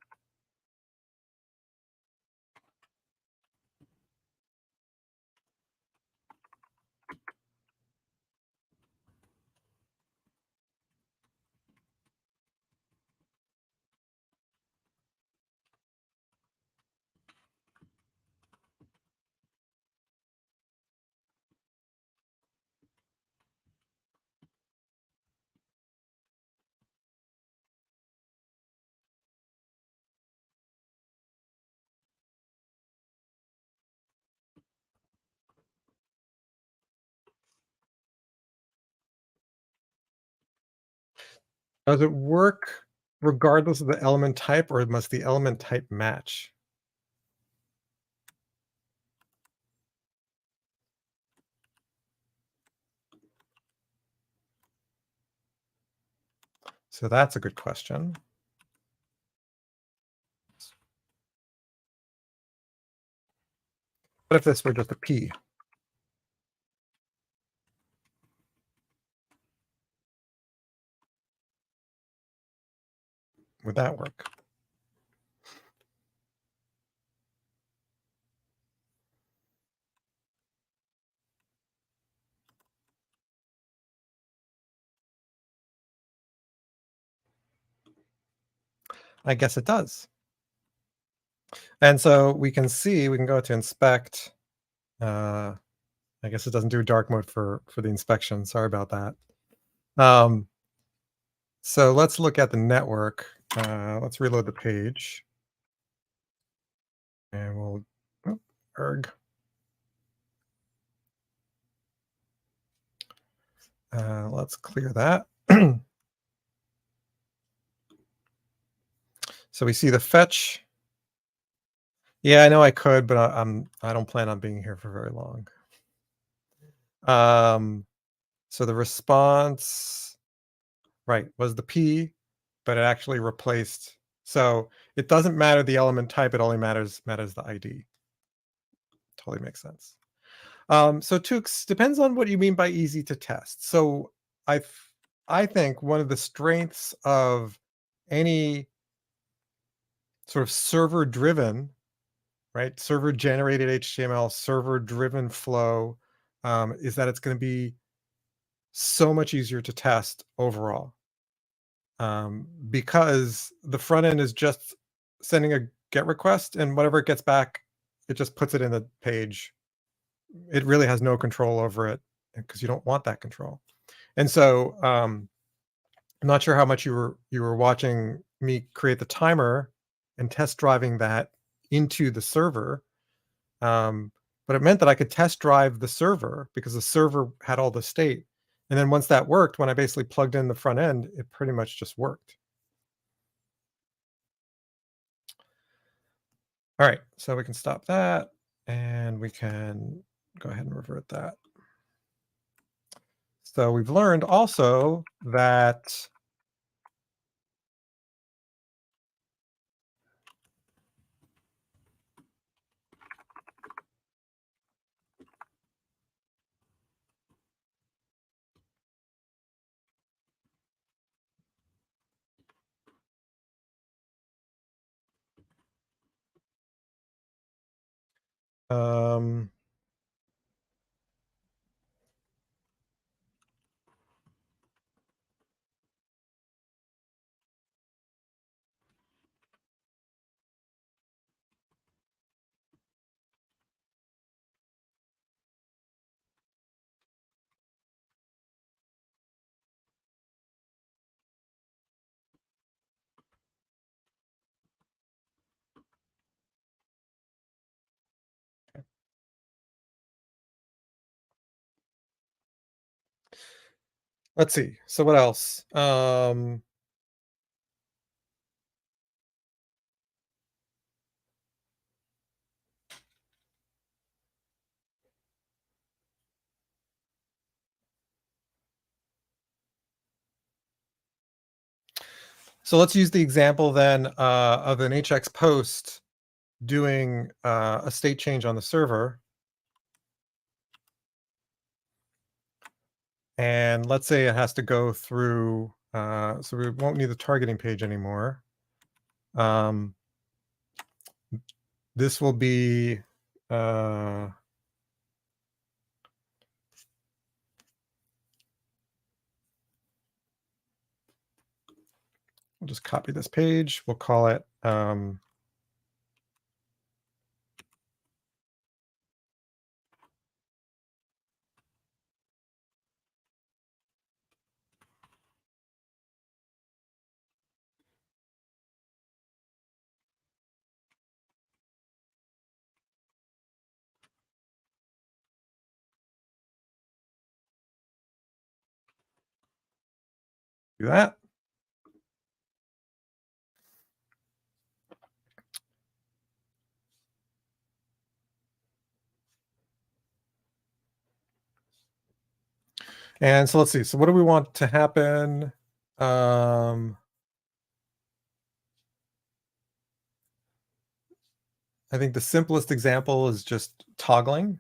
Does it work regardless of the element type, or must the element type match? So that's a good question. What if this were just a P? Would that work? I guess it does. And so we can see, we can go to inspect. I guess it doesn't do dark mode for the inspection. Sorry about that. So let's look at the network. Let's reload the page. And we'll, oh, erg. Let's clear that. So we see the fetch. Yeah, I know I could, but I don't plan on being here for very long. So the response, right, was the P, but it actually replaced. So it doesn't matter the element type, it only matters the ID. Totally makes sense. So Tooks, depends on what you mean by easy to test. So I think one of the strengths of any sort of server driven, right, server generated HTML, server driven flow, is that it's going to be so much easier to test overall, because the front end is just sending a GET request, and whatever it gets back, it just puts it in the page. It really has no control over it because you don't want that control. And so I'm not sure how much you were watching me create the timer and test driving that into the server. But it meant that I could test drive the server because the server had all the state. And then once that worked, when I basically plugged in the front end, it pretty much just worked. All right, so we can stop that and we can go ahead and revert that. So we've learned also that um, let's see. So what else? So let's use the example then of an HX post doing a state change on the server. And let's say it has to go through, so we won't need the targeting page anymore. This will be, we'll just copy this page. We'll call it, do that. And so let's see. So what do we want to happen? I think the simplest example is just toggling.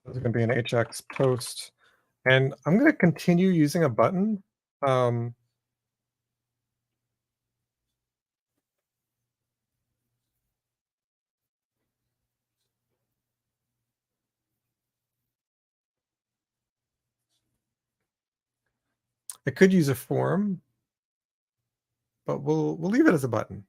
There's going to be an HX post, and I'm going to continue using a button. Um, I could use a form, but we'll leave it as a button.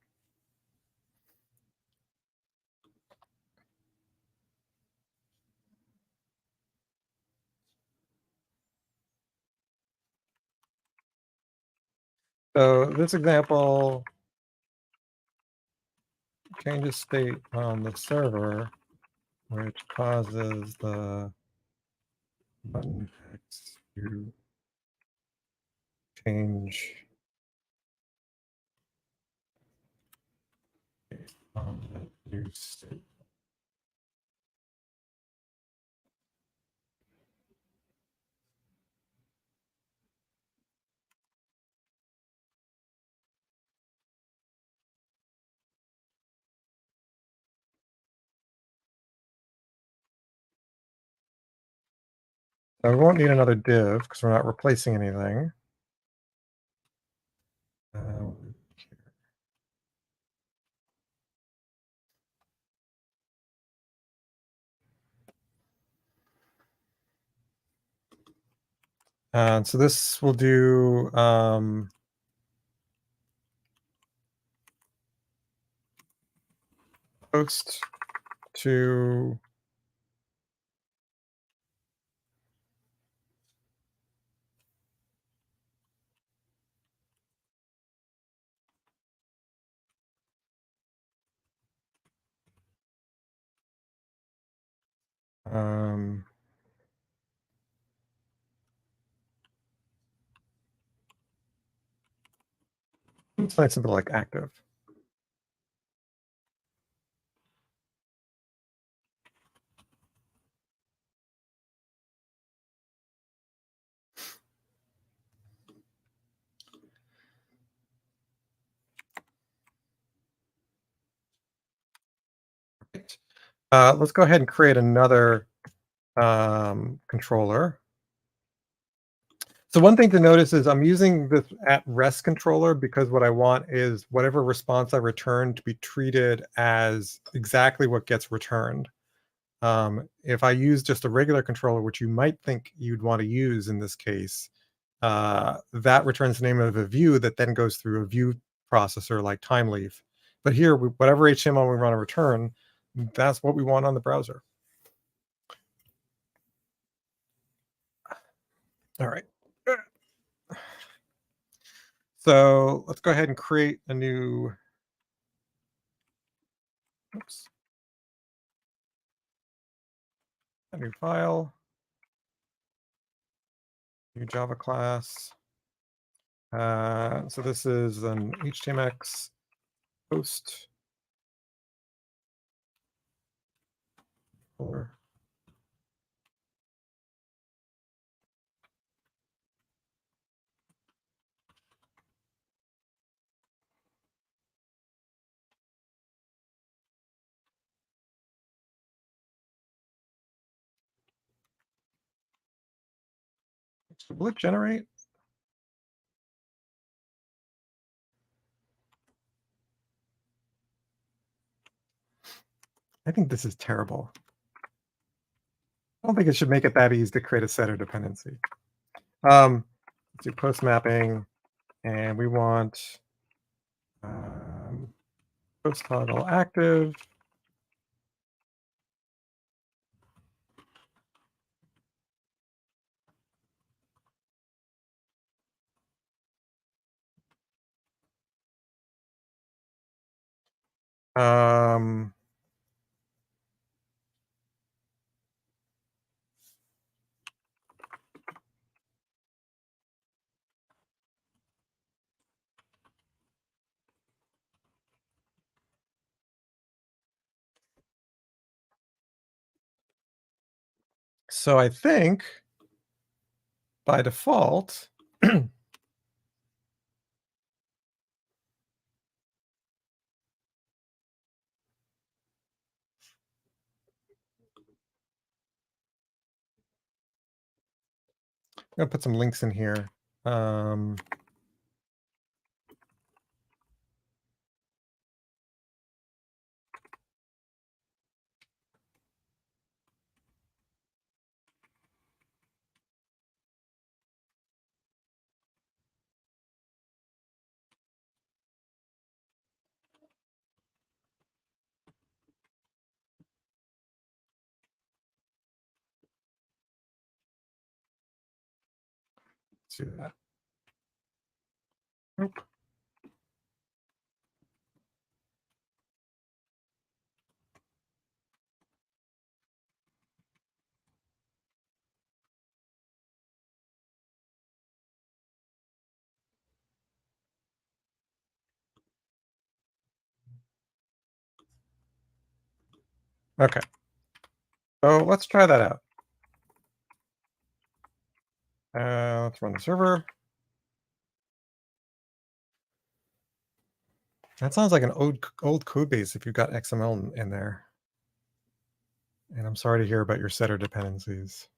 So this example changes state on the server, which causes the button text to change based on the new state. So we won't need another div because we're not replacing anything. Uh, and so this will do post to um, it's like something like active. Right. Let's go ahead and create another controller. So one thing to notice is I'm using this at rest controller because what I want is whatever response I return to be treated as exactly what gets returned. If I use just a regular controller, which you might think you'd want to use in this case, that returns the name of a view that then goes through a view processor like TimeLeaf. But here, whatever HTML we want to return, that's what we want on the browser. All right. So let's go ahead and create a new, oops, a new file, new Java class. So this is an HTMX post. Or will it generate? I think this is terrible. I don't think it should make it that easy to create a setter dependency. Let's do post mapping, and we want post toggle active. Um, So I think by default, I'm gonna put some links in here. Um, let's do that. Oop. Okay, so let's try that out. Let's run the server. That sounds like an old code base if you've got XML in there. And I'm sorry to hear about your setter dependencies.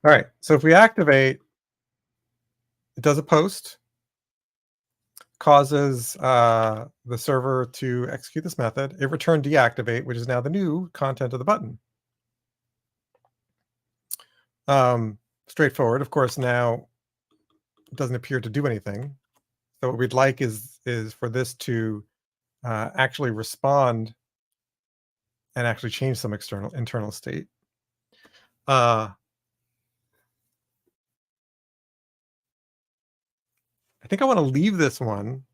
All right, so if we activate, it does a post, causes the server to execute this method. It returned deactivate, which is now the new content of the button. Straightforward. Of course, now it doesn't appear to do anything. So what we'd like is for this to actually respond and actually change some internal state. I think I want to leave this one.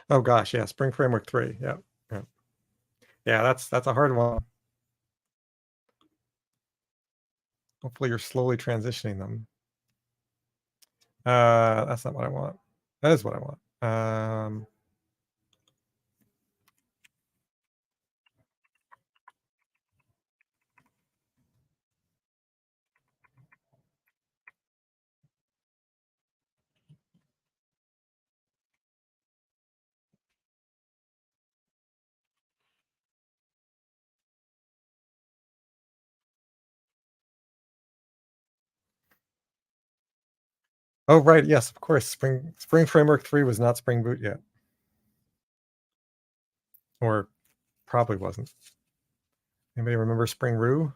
Oh gosh, yeah, Spring Framework 3. Yeah, yeah, yeah. That's a hard one. Hopefully, you're slowly transitioning them. That's not what I want. That is what I want. Oh right, yes, of course. Spring Framework 3 was not Spring Boot yet, or probably wasn't. Anybody remember Spring Roo?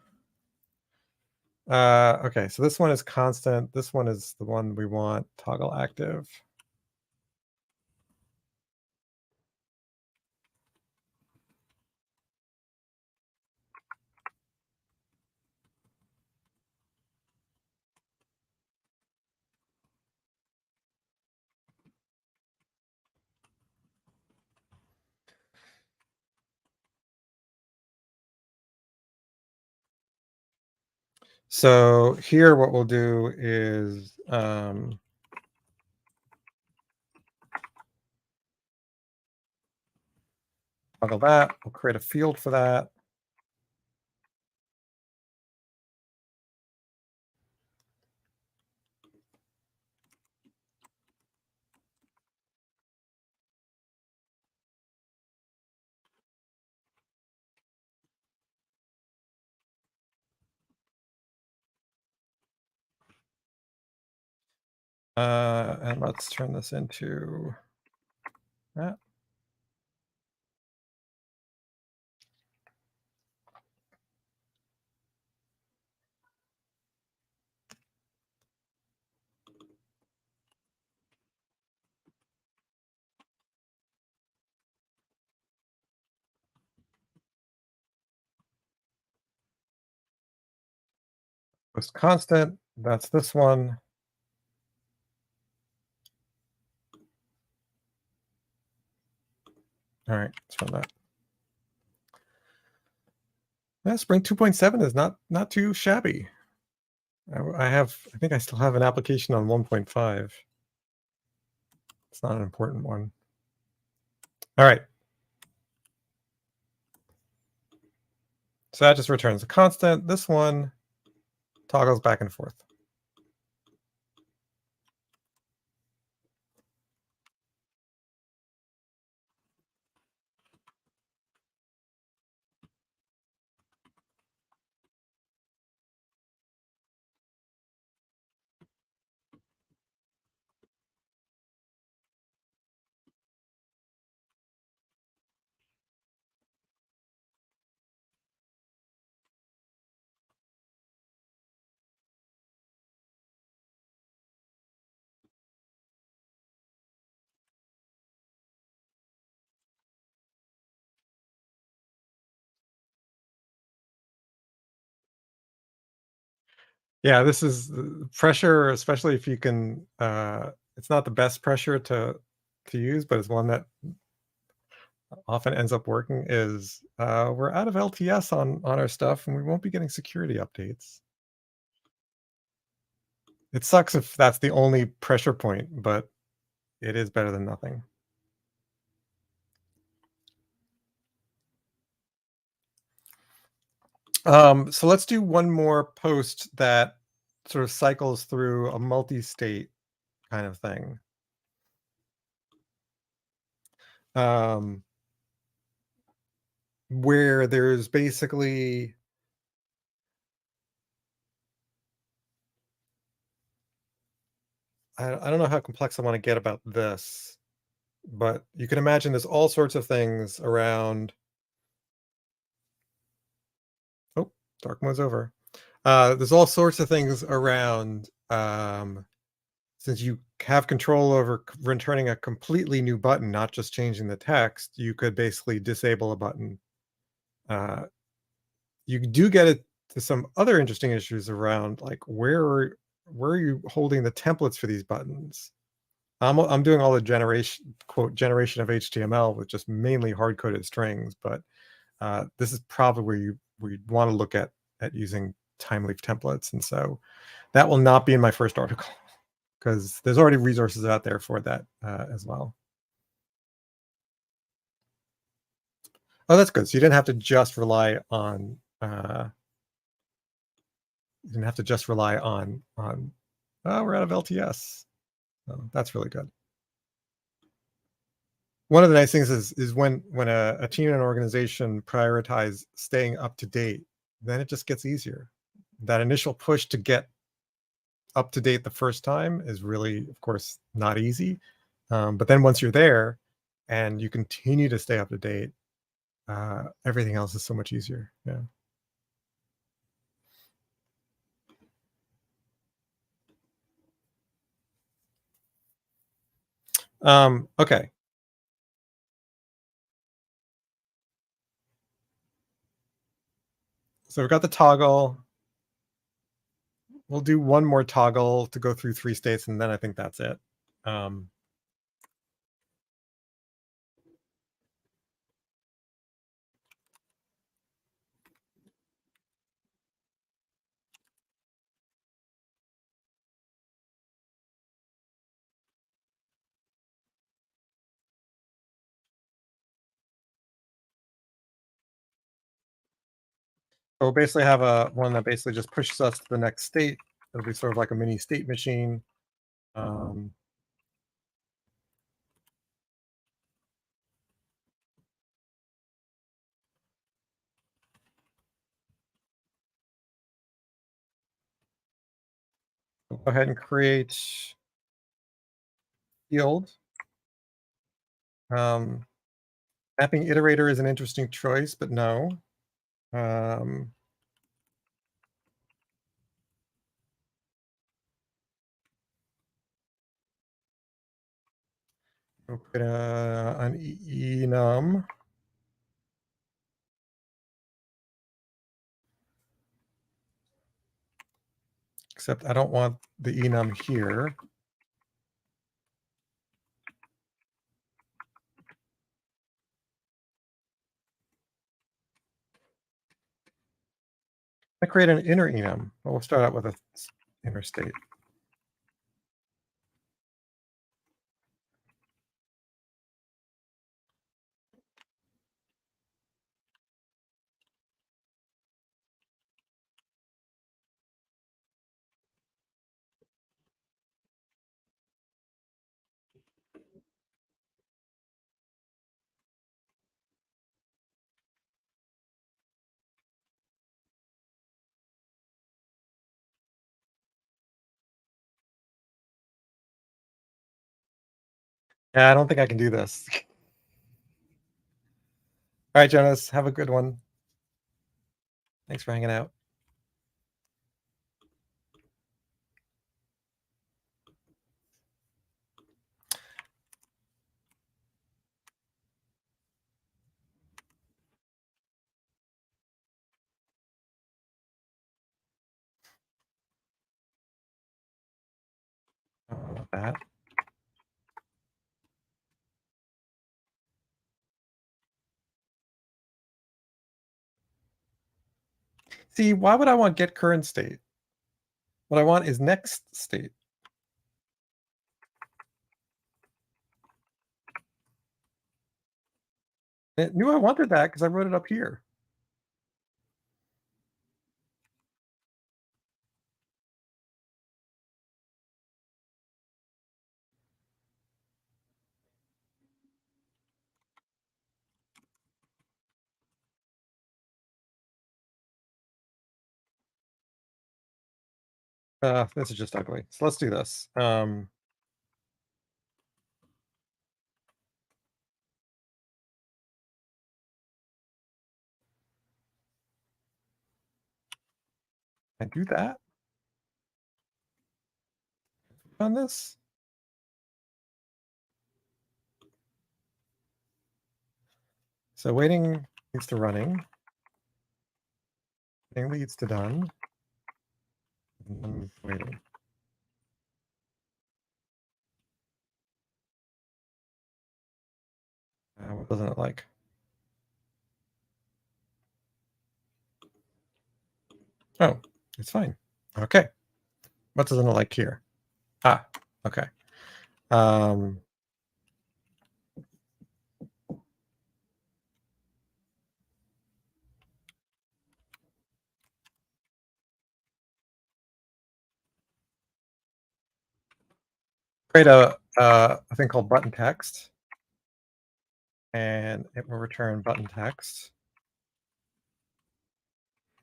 Okay, so this one is constant. This one is the one we want toggle active. So here, what we'll do is toggle that. We'll create a field for that. And let's turn this into that. Post constant, that's this one. All right, let's run that. Yeah, Spring 2.7 is not too shabby. I think I still have an application on 1.5. It's not an important one. All right. So that just returns a constant. This one toggles back and forth. Yeah, this is pressure, especially if you can. It's not the best pressure to use, but it's one that often ends up working. Is we're out of LTS on our stuff, and we won't be getting security updates. It sucks if that's the only pressure point, but it is better than nothing. So let's do one more post that sort of cycles through a multi-state kind of thing. Um, where there's basically I don't know how complex I want to get about this, but you can imagine there's all sorts of things around. Oh, dark mode's over. There's all sorts of things around. Since you have control over returning a completely new button, not just changing the text, you could basically disable a button. Uh, you do get it to some other interesting issues around like where are you holding the templates for these buttons? I'm doing all the generation of HTML with just mainly hard coded strings, but this is probably where you'd want to look at using time leaf templates, and so that will not be in my first article because there's already resources out there for that as well. Oh, that's good. So you didn't have to just rely on you didn't have to just rely on. Oh, we're out of LTS. So that's really good. One of the nice things is when a team and an organization prioritize staying up to date, then it just gets easier. That initial push to get up to date the first time is really, of course, not easy. But then once you're there and you continue to stay up to date, everything else is so much easier. Yeah. Okay. So we've got the toggle. We'll do one more toggle to go through 3 states, and then I think that's it. Um, so we'll basically have a one that basically just pushes us to the next state. It'll be sort of like a mini state machine. Um, we'll go ahead and create field. Um, Mapping iterator is an interesting choice, but no. Um, we'll put an enum. except I don't want the enum here. I create an inner enum. Well, we'll start out with a inner state. Yeah, I don't think I can do this. All right, Jonas, have a good one. Thanks for hanging out. That. See, why would I want get current state? What I want is next state. It knew I wanted that because I wrote it up here. This is just ugly. So let's do this. I do that on this. So waiting leads to running. Waiting leads to done. And then waiting. What doesn't it like? Oh, it's fine. Okay. What doesn't it like here? Ah, okay. Create a thing called button text, and it will return button text.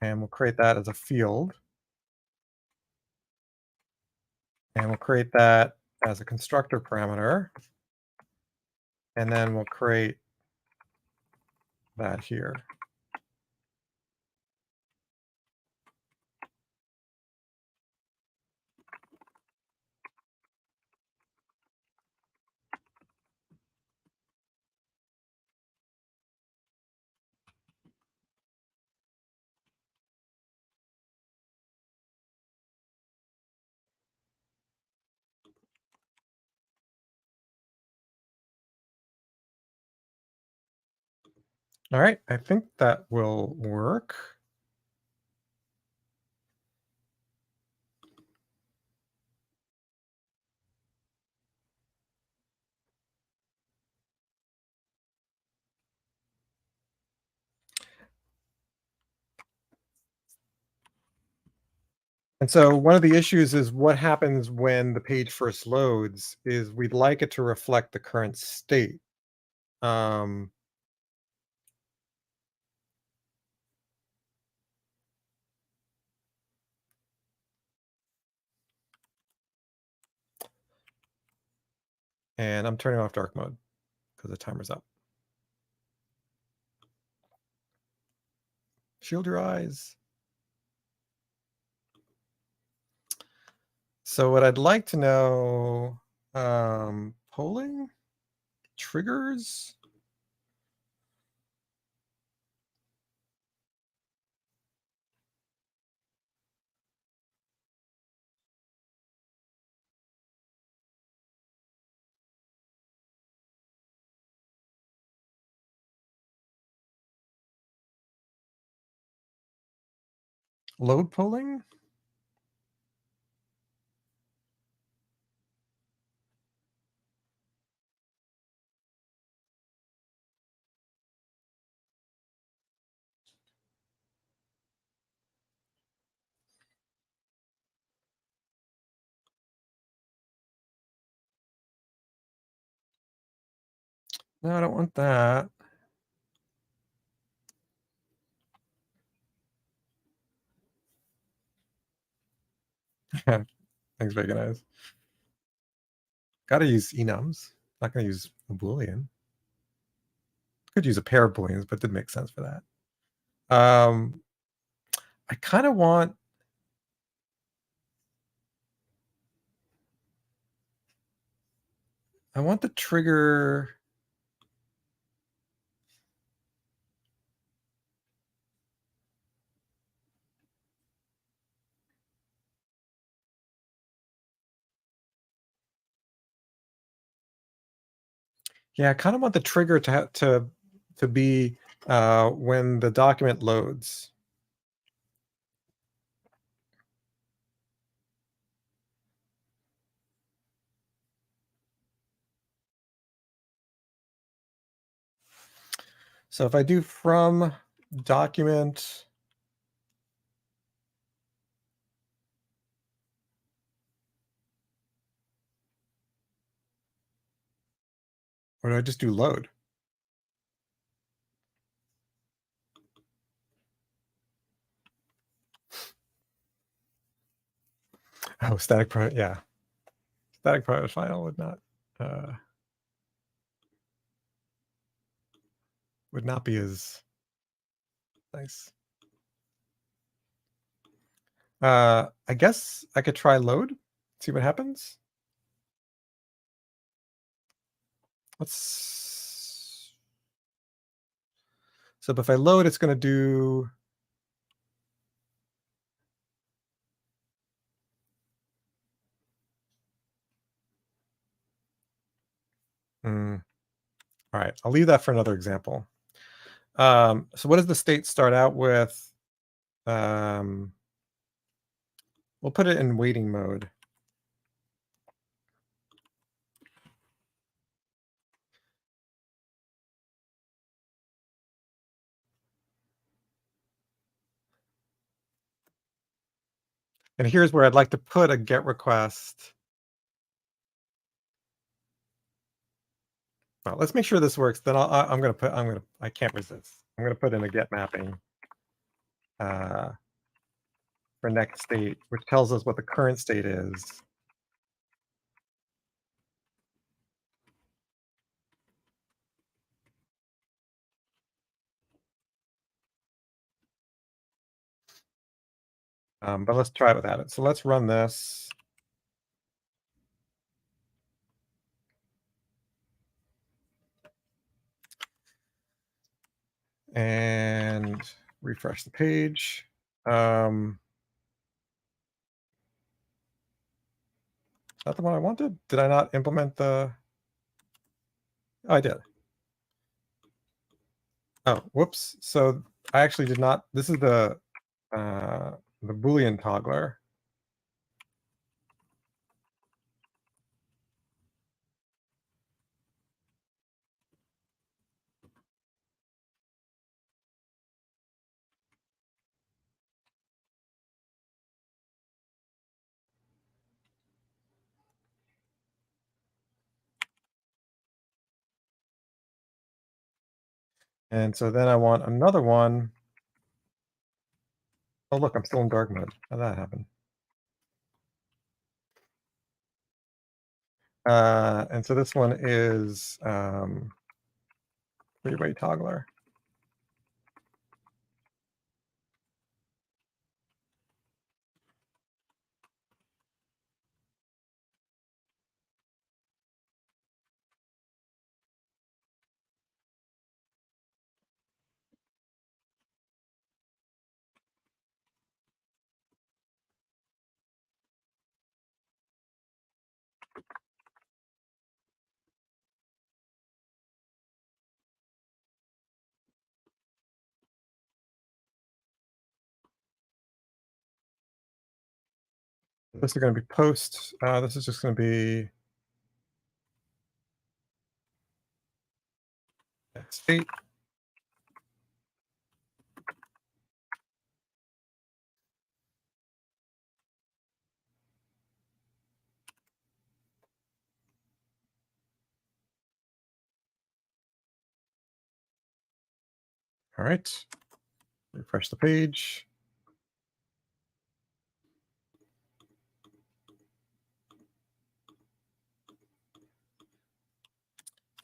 And we'll create that as a field. And we'll create that as a constructor parameter. And then we'll create that here. All right, I think that will work. And so one of the issues is what happens when the page first loads is we'd like it to reflect the current state. Um, and I'm turning off dark mode because the timer's up. Shield your eyes. So what I'd like to know, polling, triggers. Load pulling? No, I don't want that. Thanks, Bacon Eyes. Gotta use enums. Not gonna use a Boolean. Could use a pair of Booleans, but didn't make sense for that. I kind of want the trigger. Yeah, I kind of want the trigger to be when the document loads. So if I do from document, or do I just do load? Oh, static private, yeah. Static private file uh, would not be as nice. I guess I could try load, see what happens. Let's. So if I load, it's going to do. All right, I'll leave that for another example. So what does the state start out with? We'll put it in waiting mode. And here's where I'd like to put a GET request. Well, let's make sure this works. Then I can't resist. I'm going to put in a GET mapping for next state, which tells us what the current state is. But let's try it without it. So let's run this. And refresh the page. Is that the one I wanted? Did I not implement the? Oh, I did. Oh, whoops. So I actually did not. This is the Boolean toggler. And so then I want another one. Oh, look, I'm still in dark mode. How'd that happen? And so this one is three-way toggler. This is going to be post. This is just going to be state. All right. Refresh the page.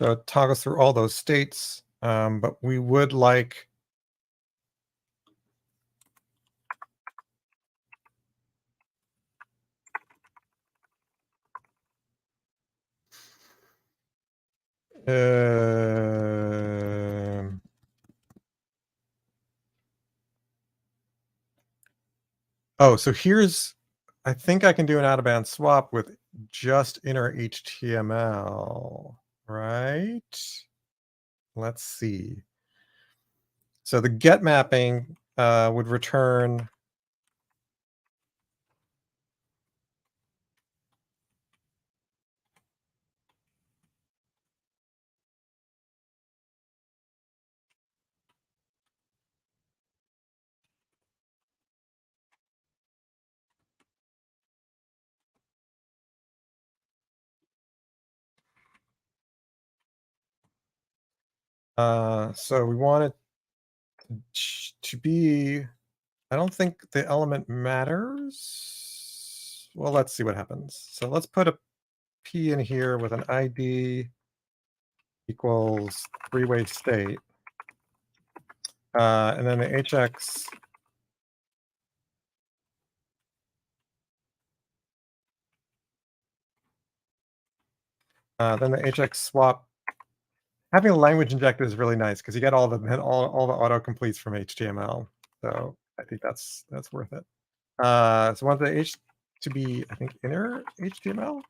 So it toggles through all those states, but we would like um, oh, so here's, I think I can do an out of band swap with just inner HTML, right? Let's see. So the get mapping would return so we want it to be, I don't think the element matters. Well, let's see what happens. So let's put a P in here with an ID equals three-way state. And then the HX then the HX swap. Having a language injector is really nice because you get all the autocompletes from HTML. So I think that's worth it. So we want the H to be, I think, inner HTML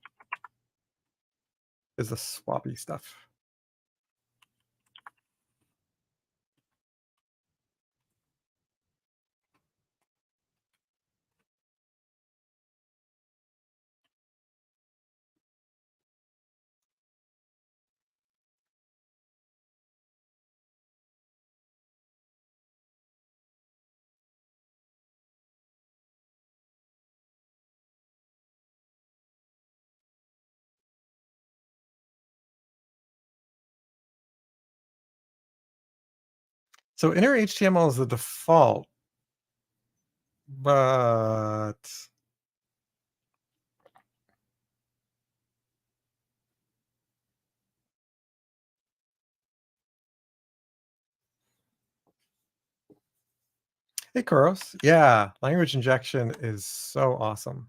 is the swappy stuff. So inner HTML is the default, but hey, Kuros. Yeah, language injection is so awesome.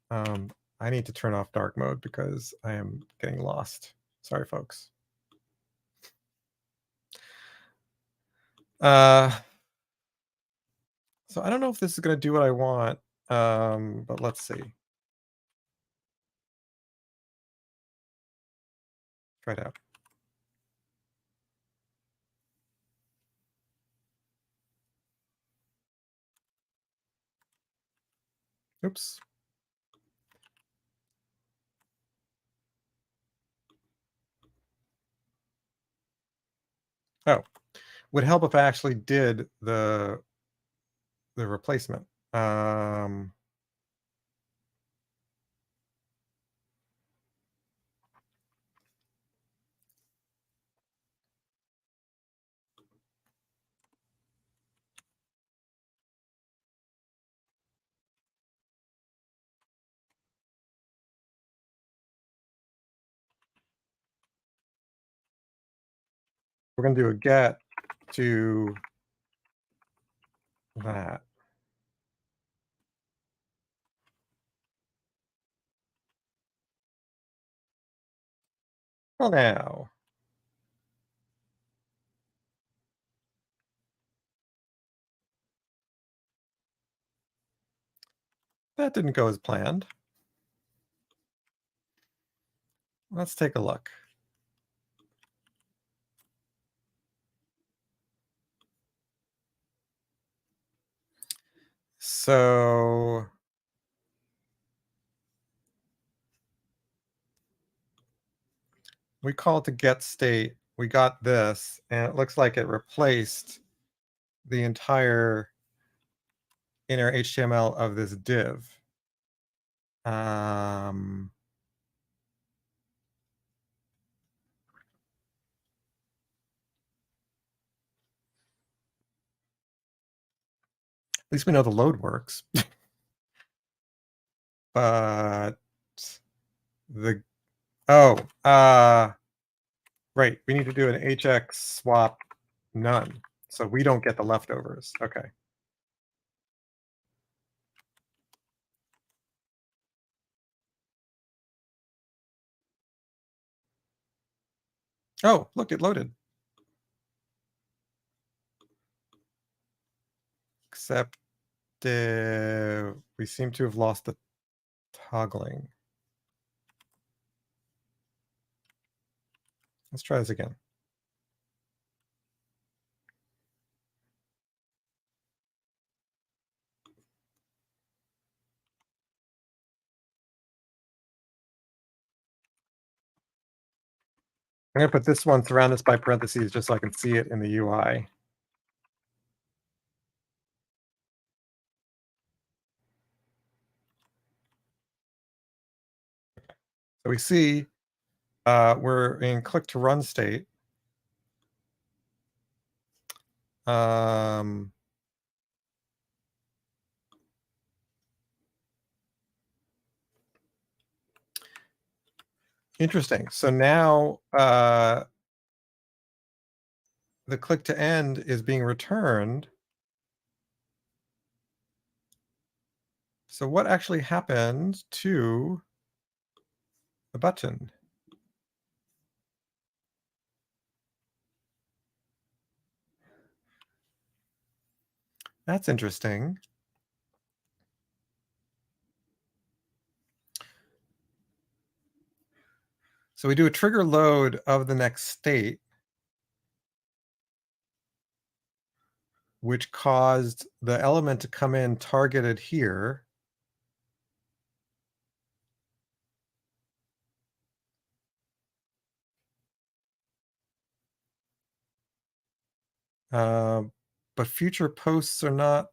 I need to turn off dark mode because I am getting lost. Sorry, folks. So I don't know if this is going to do what I want, but let's see. Try it out. Oops. Oh, would help if I actually did the replacement. We're going to do a get to that. Well, now. That didn't go as planned. Let's take a look. So we called to get state, we got this, and it looks like it replaced the entire inner HTML of this div. Um, at least we know the load works. But the oh, right, we need to do an HX swap none, so we don't get the leftovers. Okay. Oh, look, it loaded. Except we seem to have lost the toggling. Let's try this again. I'm going to put this one surround this by parentheses just so I can see it in the UI. So we see we're in click to run state. Um, Interesting. So now the click to end is being returned. So what actually happened to the button? That's interesting. So we do a trigger load of the next state, which caused the element to come in targeted here. Uh, but future posts are not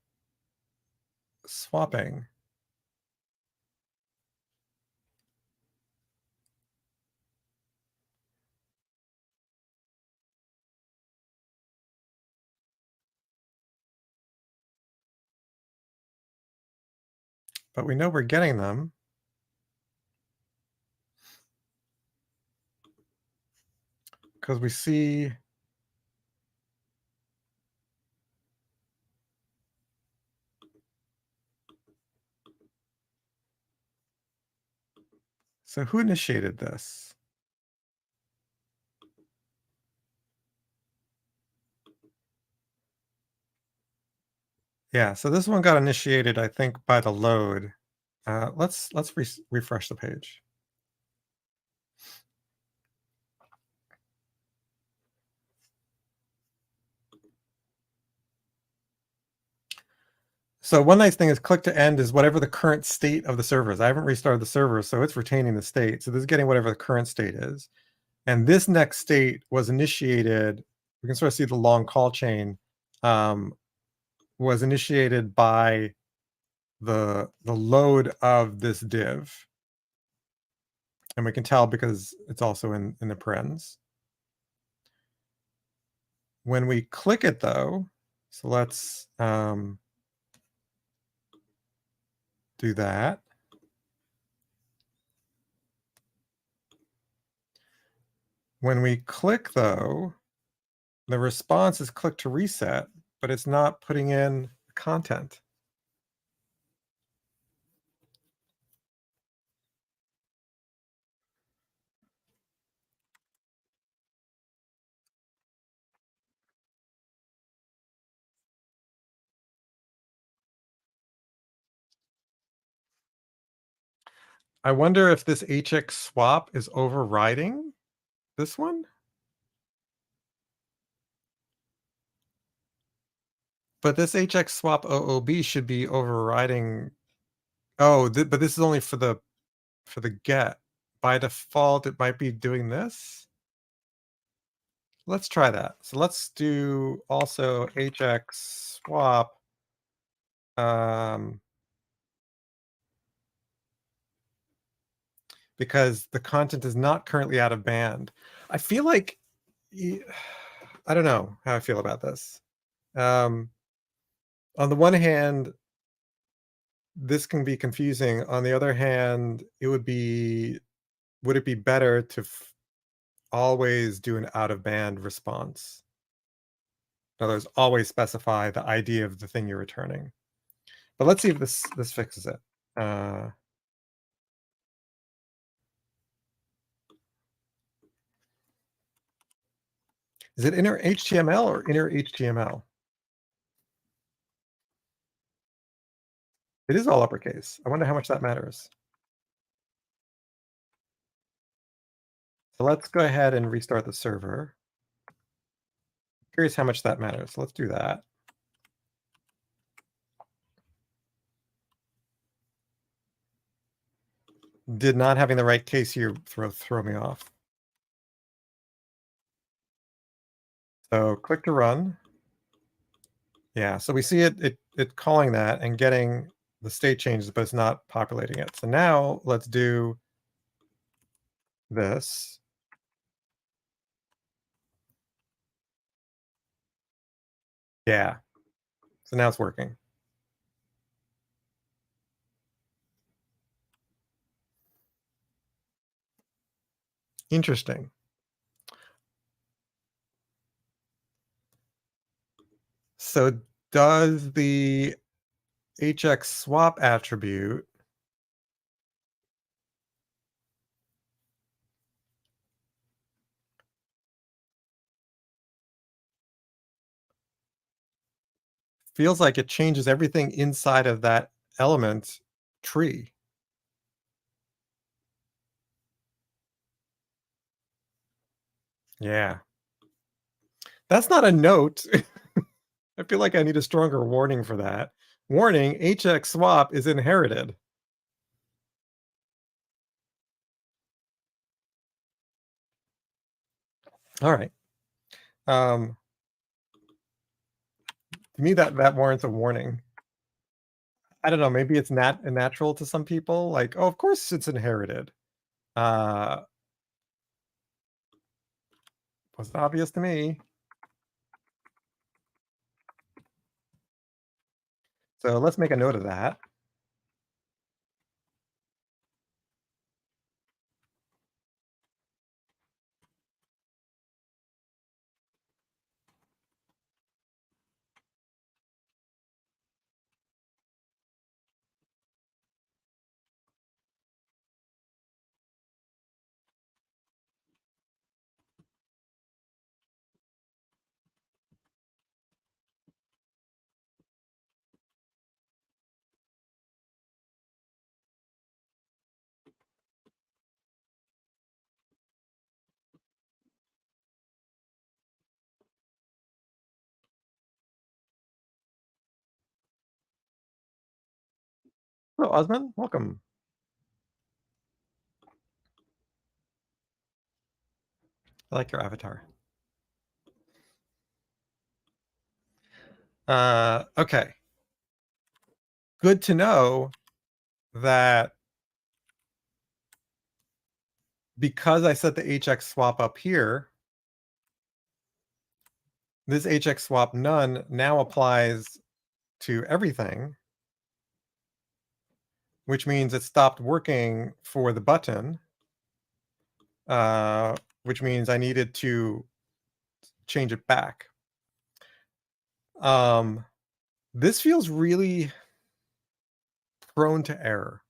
swapping. But we know we're getting them. Because we see so who initiated this? Yeah, so this one got initiated, I think, by the load. Let's refresh the page. So one nice thing is click to end is whatever the current state of the server is. I haven't restarted the server, so it's retaining the state. So this is getting whatever the current state is. And this next state was initiated, we can sort of see the long call chain, was initiated by the load of this div. And we can tell because it's also in the parens. When we click it though, so let's do that. When we click though, the response is click to reset, but it's not putting in content. I wonder if this HX swap is overriding this one? But this HX swap OOB should be overriding. Oh, but this is only for the get. By default, it might be doing this. let's try that. So let's do also HX swap. Um, because the content is not currently out of band. I feel like I don't know how I feel about this. Um, on the one hand, this can be confusing. On the other hand, would it be better to always do an out of band response? In other words, always specify the ID of the thing you're returning. But let's see if this fixes it. Uh, is it inner HTML or inner HTML? It is all uppercase. I wonder how much that matters. So let's go ahead and restart the server. Curious how much that matters. So let's do that. Did not having the right case here throw me off. So click to run. Yeah, so we see it calling that and getting the state changes, but it's not populating it. So now let's do this. Yeah. So now it's working. Interesting. So does the HX swap attribute feels like it changes everything inside of that element tree. Yeah. That's not a note. I feel like I need a stronger warning for that. Warning, HX swap is inherited. All right. To me, that warrants a warning. I don't know. Maybe it's natural to some people. Like, oh, of course it's inherited. Uh, wasn't obvious to me. So let's make a note of that. Hello, Osman. Welcome. I like your avatar. Okay. Good to know that because I set the HX swap up here, this HX swap none now applies to everything, which means it stopped working for the button, which means I needed to change it back. This feels really prone to error.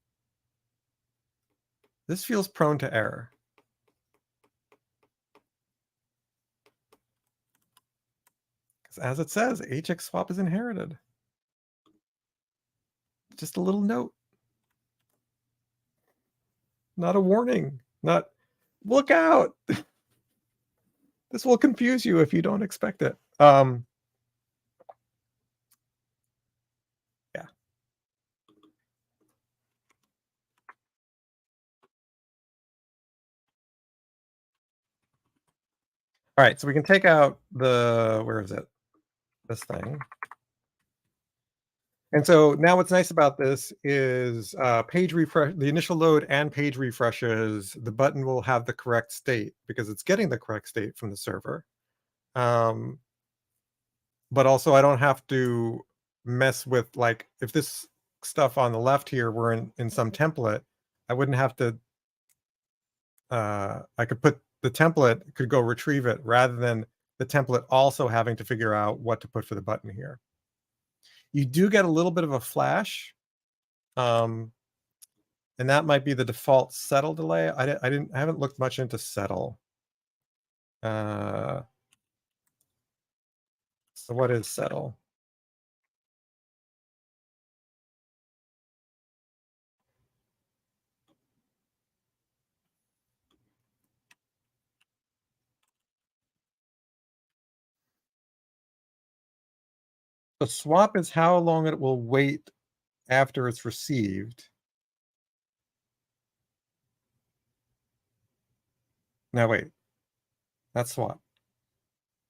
This feels prone to error. Because as it says, HX swap is inherited. Just a little note. Not a warning. Not, look out. This will confuse you if you don't expect it. Yeah. All right, so we can take out the, where is it? This thing. And so now what's nice about this is page refresh, the initial load and page refreshes, the button will have the correct state because it's getting the correct state from the server. Um, but also I don't have to mess with, like, if this stuff on the left here were in some template, I wouldn't have to, I could put the template, could go retrieve it rather than the template also having to figure out what to put for the button here. You do get a little bit of a flash. Um, And that might be the default settle delay. I haven't looked much into settle. Uh, so what is settle? The swap is how long it will wait after it's received. Now wait, that's swap.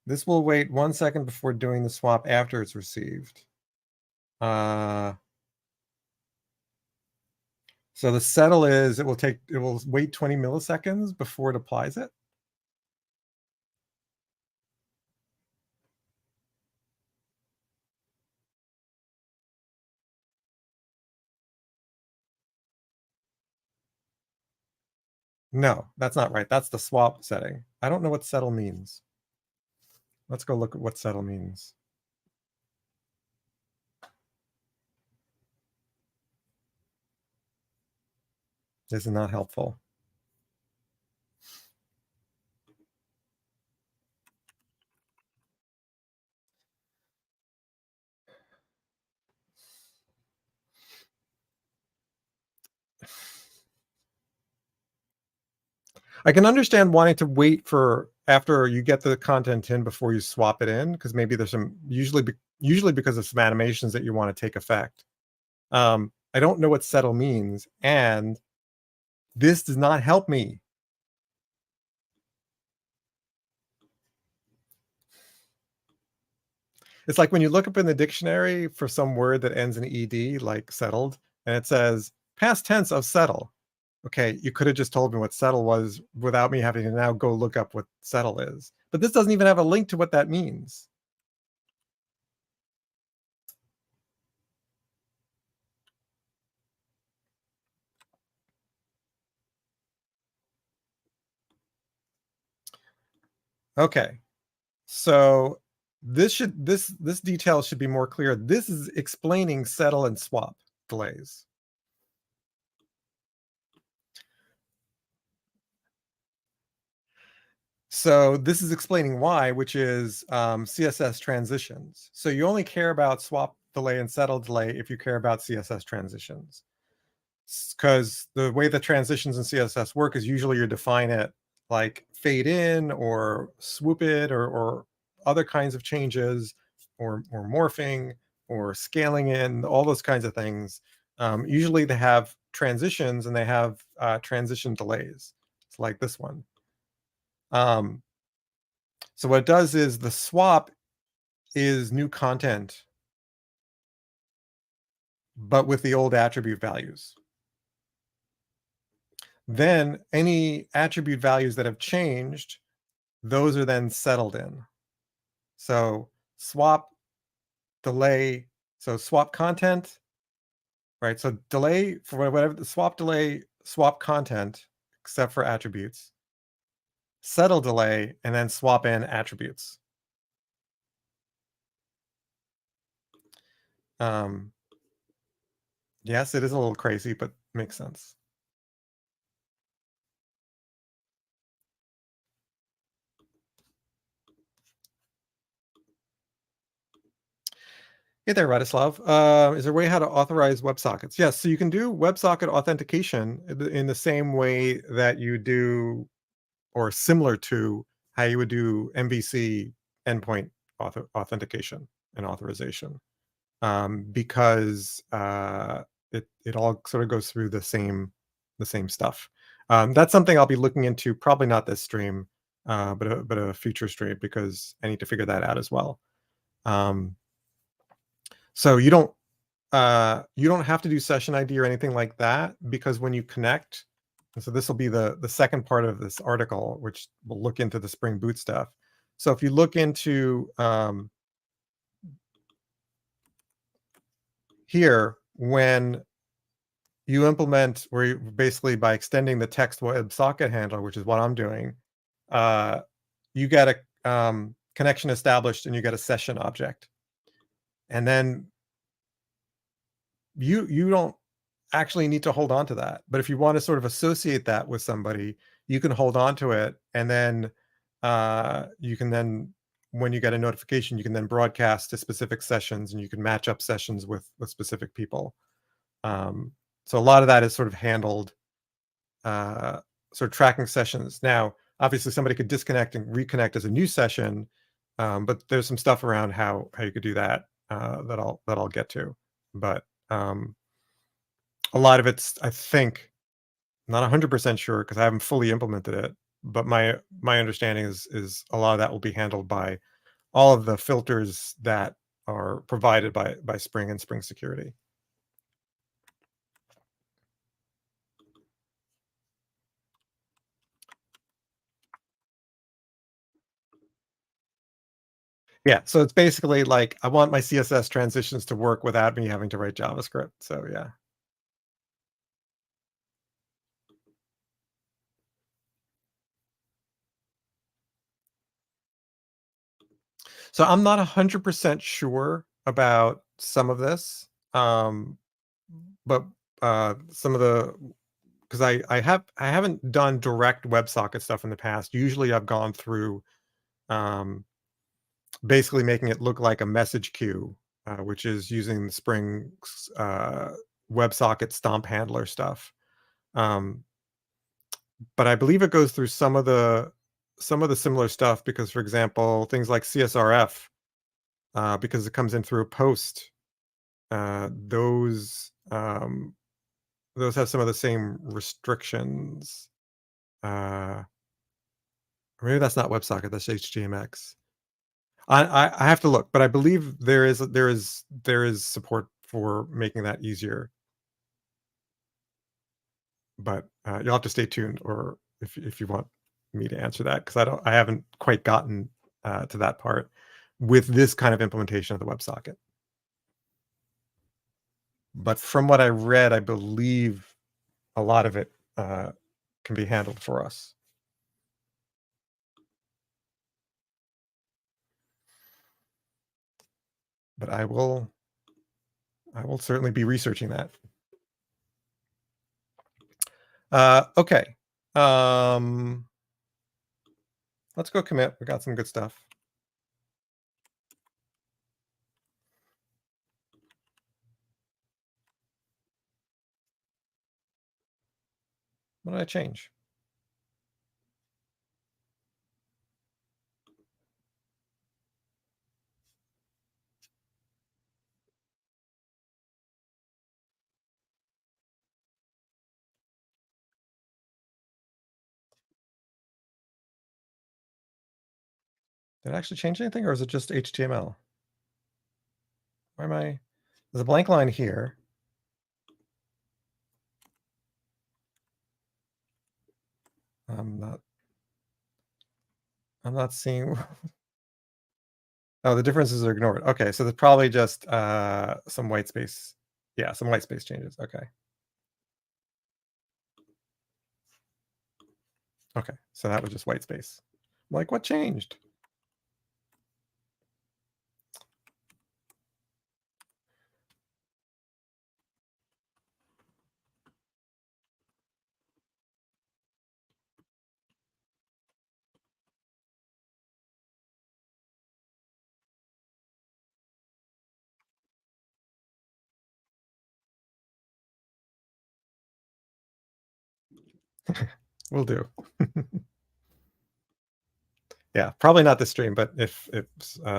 This will wait 1 second before doing the swap after it's received. Uh, so the settle is it will wait 20 milliseconds before it applies it. No, that's not right. That's the swap setting. I don't know what settle means. Let's go look at what settle means. This is not helpful. I can understand wanting to wait for after you get the content in before you swap it in, because maybe there's some, usually because of some animations that you want to take effect. I don't know what settle means, and this does not help me. It's like when you look up in the dictionary for some word that ends in ed, like settled, and it says past tense of settle. Okay, you could have just told me what settle was without me having to now go look up what settle is. But this doesn't even have a link to what that means. Okay, so this detail should be more clear. This is explaining settle and swap delays. So this is explaining why, which is CSS transitions. So you only care about swap delay and settle delay if you care about CSS transitions. Because the way the transitions in CSS work is usually you define it like fade in or swoop it, or other kinds of changes, or morphing or scaling in, all those kinds of things. Usually they have transitions and they have transition delays. It's like this one. Um, so what it does is the swap is new content, but with the old attribute values. Then any attribute values that have changed, those are then settled in. So swap delay, so swap content, right? So delay for whatever the swap delay, swap content, except for attributes, settle delay, and then swap in attributes. Um, yes, it is a little crazy, but makes sense. Hey there, Radislav. Is there a way how to authorize WebSockets? Yes, so you can do WebSocket authentication in the same way that you do, or similar to how you would do MVC endpoint authentication and authorization, because it all sort of goes through the same stuff. That's something I'll be looking into. Probably not this stream, but a future stream because I need to figure that out as well. Um, so you don't have to do session ID or anything like that because when you connect, and so this will be the second part of this article, which will look into the Spring Boot stuff. So if you look into here, when you implement where you basically by extending the text WebSocket handler, which is what I'm doing, uh, you get a connection established and you get a session object. And then you don't actually need to hold on to that. But if you want to sort of associate that with somebody, you can hold on to it. And then you can then, when you get a notification, you can then broadcast to specific sessions and you can match up sessions with specific people. Um, so a lot of that is sort of handled, sort of tracking sessions. Now, obviously, somebody could disconnect and reconnect as a new session, but there's some stuff around how you could do that that I'll get to. But a lot of it's, I think, not 100% sure because I haven't fully implemented it. But my understanding is a lot of that will be handled by all of the filters that are provided by Spring and Spring Security. Yeah, so it's basically like I want my CSS transitions to work without me having to write JavaScript. So yeah. So I'm not 100% sure about some of this. But some of the because I haven't done direct WebSocket stuff in the past. Usually I've gone through um basically making it look like a message queue, which is using the Spring's WebSocket stomp handler stuff. Um, but I believe it goes through some of the similar stuff because, for example, things like CSRF, because it comes in through a post, uh, those um, those have some of the same restrictions. Uh, Maybe that's not WebSocket, that's HTMX. I have to look, but I believe there is support for making that easier. But you'll have to stay tuned, or if you want me to answer that, because I haven't quite gotten to that part with this kind of implementation of the WebSocket. But from what I read, I believe a lot of it can be handled for us. But I will certainly be researching that. Okay. Um, let's go commit. We got some good stuff. What did I change? Did I actually change anything, or is it just HTML? Why am I? There's a blank line here. I'm not. I'm not seeing. Oh, the differences are ignored. Okay, so there's probably just some white space. Yeah, some white space changes. Okay. Okay, so that was just white space. I'm like, what changed? We'll do. Yeah, probably not this stream, but if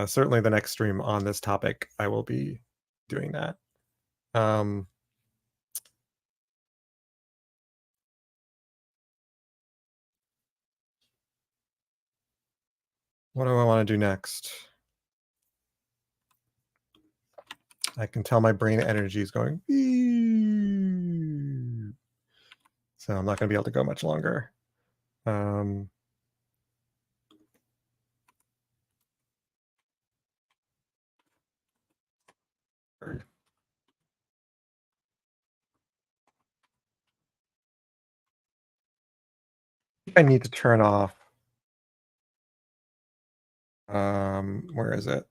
certainly the next stream on this topic, I will be doing that. Um, What do I want to do next? I can tell my brain energy is going. "Eee." So I'm not going to be able to go much longer. Um, I need to turn off. Where is it?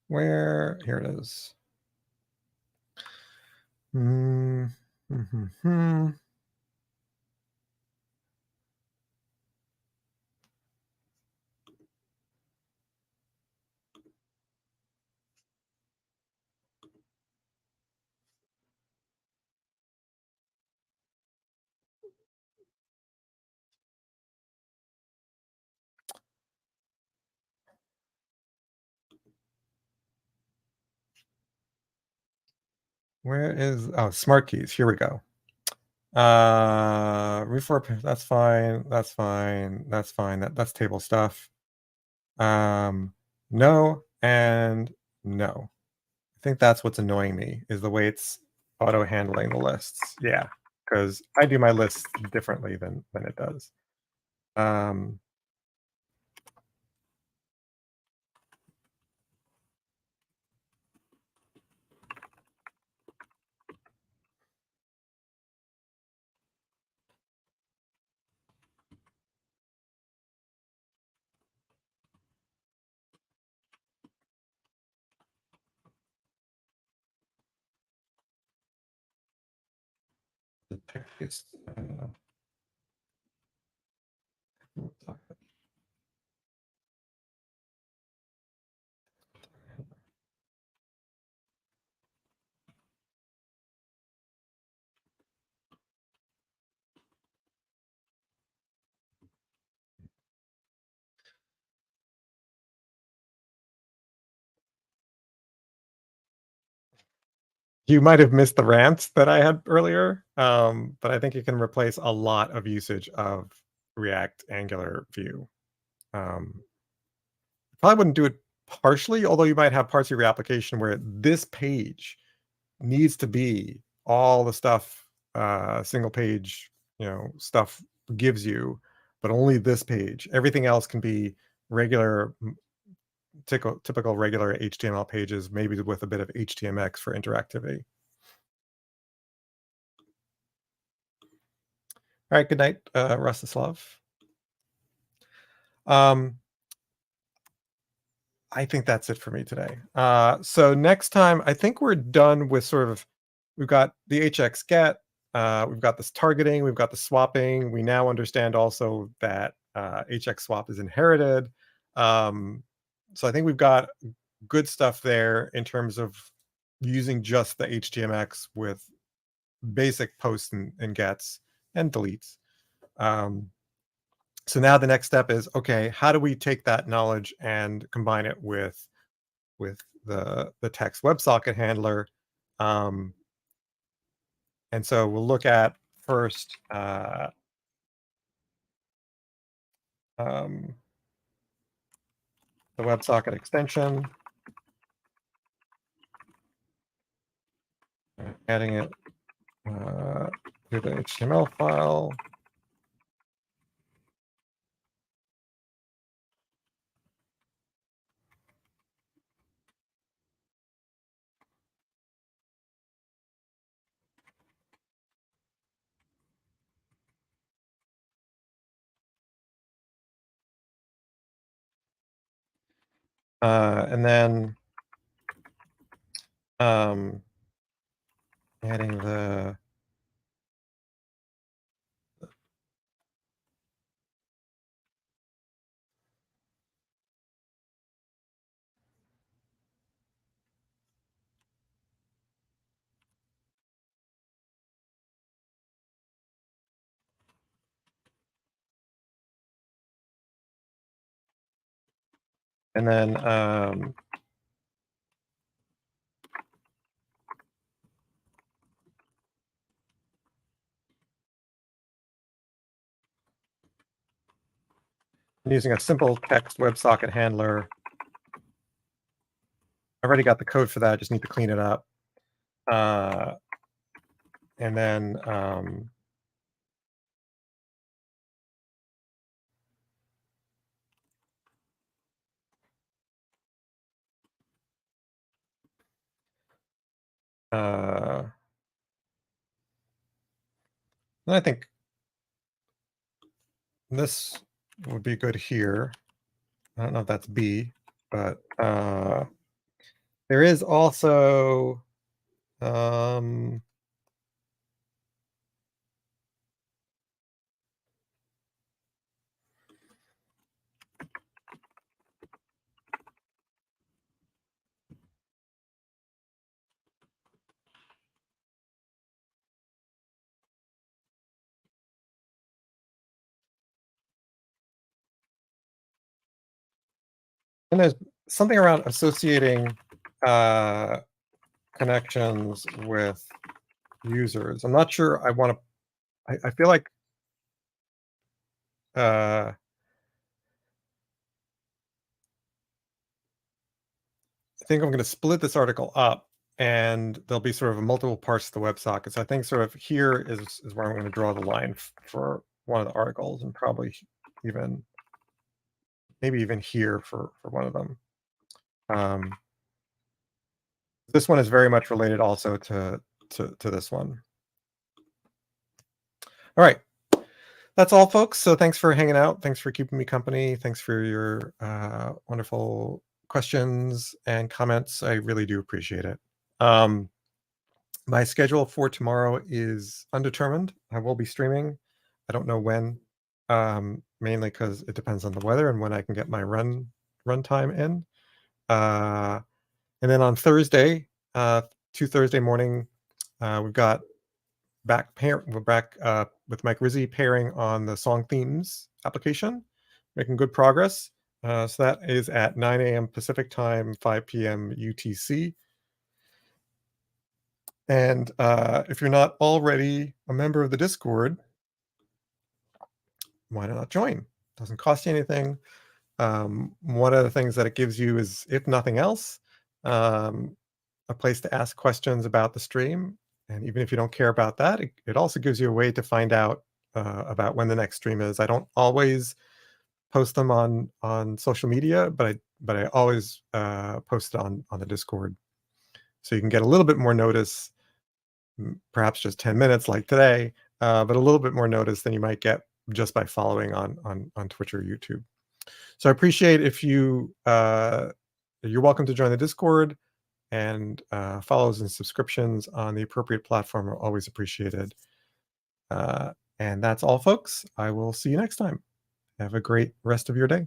Where? Here it is. Mm, hmm. Where is smart keys? Here we go. That's fine. That's fine. That's fine. That's table stuff. Um, no and no. I think that's what's annoying me is the way it's auto handling the lists. Yeah, because I do my lists differently than it does. Um, the text, you might have missed the rant that I had earlier, but I think it can replace a lot of usage of React Angular Vue. Um, Probably wouldn't do it partially, although you might have parts of your application where this page needs to be all the stuff, single page, stuff gives you, but only this page. Everything else can be regular, typical regular HTML pages, maybe with a bit of HTMX for interactivity. All right, good night, Rustislav. Um, I think that's it for me today. So next time, I think we're done with sort of, we've got the HX get, we've got this targeting, we've got the swapping. We now understand also that HX swap is inherited. Um, so I think we've got good stuff there in terms of using just the HTMX with basic posts and gets and deletes. Um, so now the next step is, okay, how do we take that knowledge and combine it with the text WebSocket handler? Um, and so we'll look at first um, the WebSocket extension, adding it to the HTML file. And then um, adding the And then I'm using a simple text WebSocket handler. I already got the code for that. I just need to clean it up. And then I think this would be good here. I don't know if that's B, but there is also and there's something around associating connections with users. I'm not sure I want to. I feel like I think I'm going to split this article up, and there'll be sort of multiple parts to the WebSockets. I think sort of here is where I'm going to draw the line for one of the articles, and probably even maybe even here for one of them. This one is very much related also to this one. All right. That's all, folks. So thanks for hanging out. Thanks for keeping me company. Thanks for your wonderful questions and comments. I really do appreciate it. My schedule for tomorrow is undetermined. I will be streaming. I don't know when, mainly because it depends on the weather and when I can get my run time in. And then on Thursday, Thursday morning, we've got we're back with Mike Rizzi pairing on the song themes application, making good progress. So that is at 9 a.m. Pacific time, 5 p.m. UTC. And if you're not already a member of the Discord, why not join? Doesn't cost you anything. One of the things that it gives you is, if nothing else, a place to ask questions about the stream. And even if you don't care about that, it also gives you a way to find out about when the next stream is. I don't always post them on social media, but I always post it on the Discord, so you can get a little bit more notice, perhaps just 10 minutes like today, but a little bit more notice than you might get just by following on Twitch or YouTube. So I appreciate if you're welcome to join the Discord, and follows and subscriptions on the appropriate platform are always appreciated. And that's all, folks. I will see you next time. Have a great rest of your day.